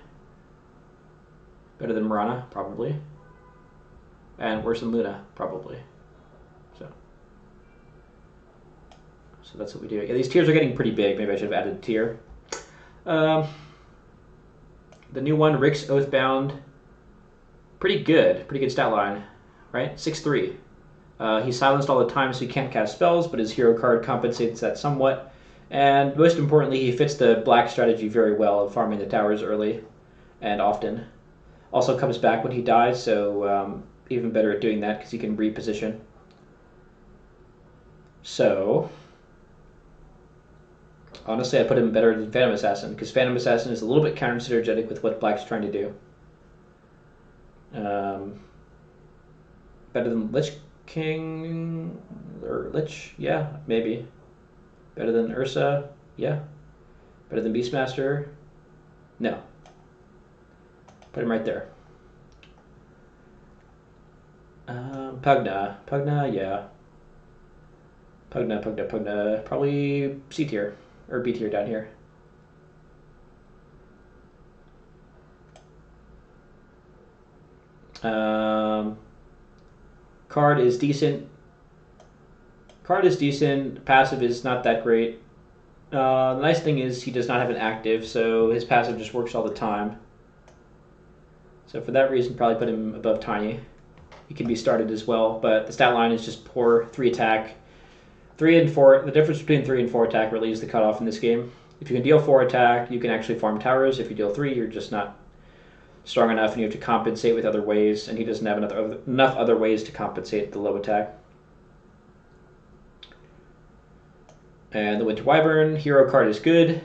Better than Marana, probably. And worse than Luna, probably. So that's what we do. Yeah, these tiers are getting pretty big. Maybe I should have added a tier. The new one, Rick's Oathbound. Pretty good stat line, right? 6-3. He's silenced all the time, so he can't cast spells, but his hero card compensates that somewhat. And most importantly, he fits the black strategy very well of farming the towers early and often. Also comes back when he dies, so even better at doing that because he can reposition. So, honestly, I put him better than Phantom Assassin because Phantom Assassin is a little bit counter-synergetic with what Black's trying to do. Better than Lich King or Lich? Yeah, maybe. Better than Ursa? Yeah. Better than Beastmaster? No. Put him right there. Pugna, yeah. Pugna. Probably C tier or B tier down here. Card is decent. Passive is not that great. The nice thing is he does not have an active, so his passive just works all the time. So for that reason, probably put him above Tiny. He can be started as well, but the stat line is just poor. 3 attack. 3 and 4. The difference between 3 and 4 attack really is the cutoff in this game. If you can deal 4 attack, you can actually farm towers. If you deal 3, you're just not strong enough, and you have to compensate with other ways, and he doesn't have enough other ways to compensate the low attack. And the Winter Wyvern, hero card is good.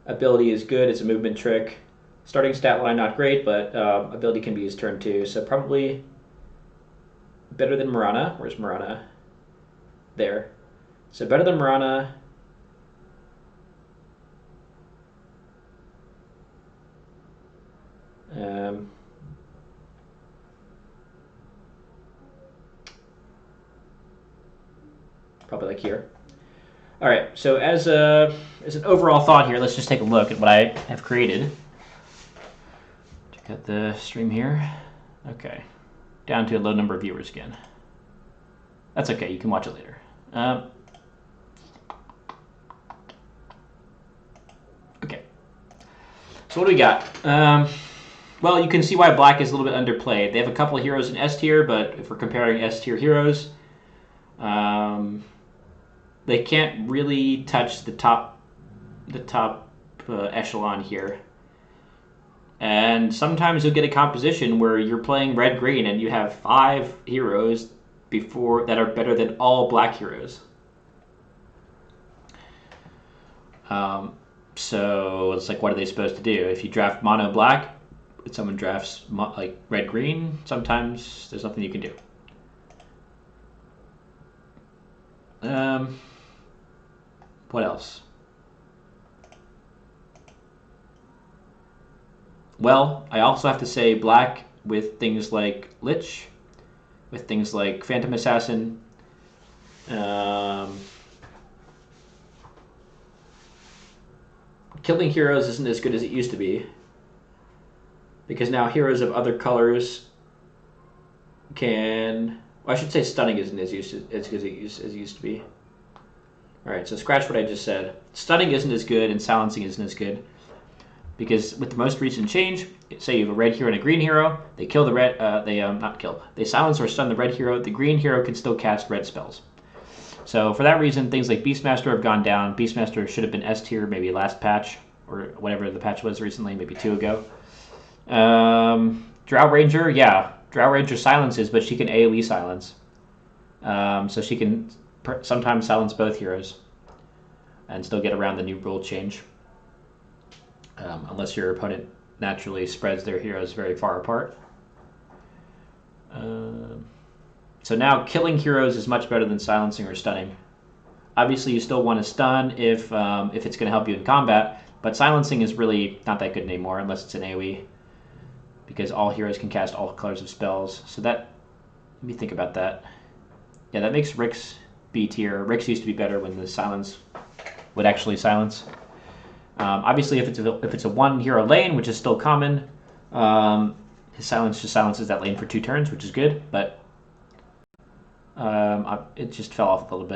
Ability is good, it's a movement trick. Starting stat line not great, but ability can be used turn 2, so probably better than Marana. Where's Marana? There. So better than Marana. Probably like here. All right, so as an overall thought here, let's just take a look at what I have created. Check out the stream here. Okay, down to a low number of viewers again. That's okay, you can watch it later. Okay, so what do we got? Well, you can see why Black is a little bit underplayed. They have a couple of heroes in S tier, but if we're comparing S tier heroes, they can't really touch the top echelon here. And sometimes you'll get a composition where you're playing red-green and you have 5 heroes that are better than all black heroes. So it's like, what are they supposed to do? If you draft mono black, if someone drafts like red-green, sometimes there's nothing you can do. What else? Well, I also have to say black with things like Lich, with things like Phantom Assassin, killing heroes isn't as good as it used to be, because now heroes of other colors can... Well, I should say stunning isn't as good as it used to be. Alright, so scratch what I just said. Stunning isn't as good and silencing isn't as good, because with the most recent change, say you have a red hero and a green hero, they kill the red, they silence or stun the red hero, the green hero can still cast red spells. So for that reason, things like Beastmaster have gone down. Beastmaster should have been S tier maybe last patch, or whatever the patch was recently, maybe 2 ago. Drow Ranger, yeah, Drow Ranger silences, but she can AoE silence. So she can sometimes silence both heroes and still get around the new rule change. Unless your opponent naturally spreads their heroes very far apart. So now killing heroes is much better than silencing or stunning. Obviously you still want to stun if it's going to help you in combat, but silencing is really not that good anymore unless it's an AoE, because all heroes can cast all colors of spells. So that, let me think about that. Yeah, that makes Rix B tier. Rix used to be better when the silence would actually silence. Obviously, if it's a 1 hero lane, which is still common, his silence just silences that lane for 2 turns, which is good. But it just fell off a little bit.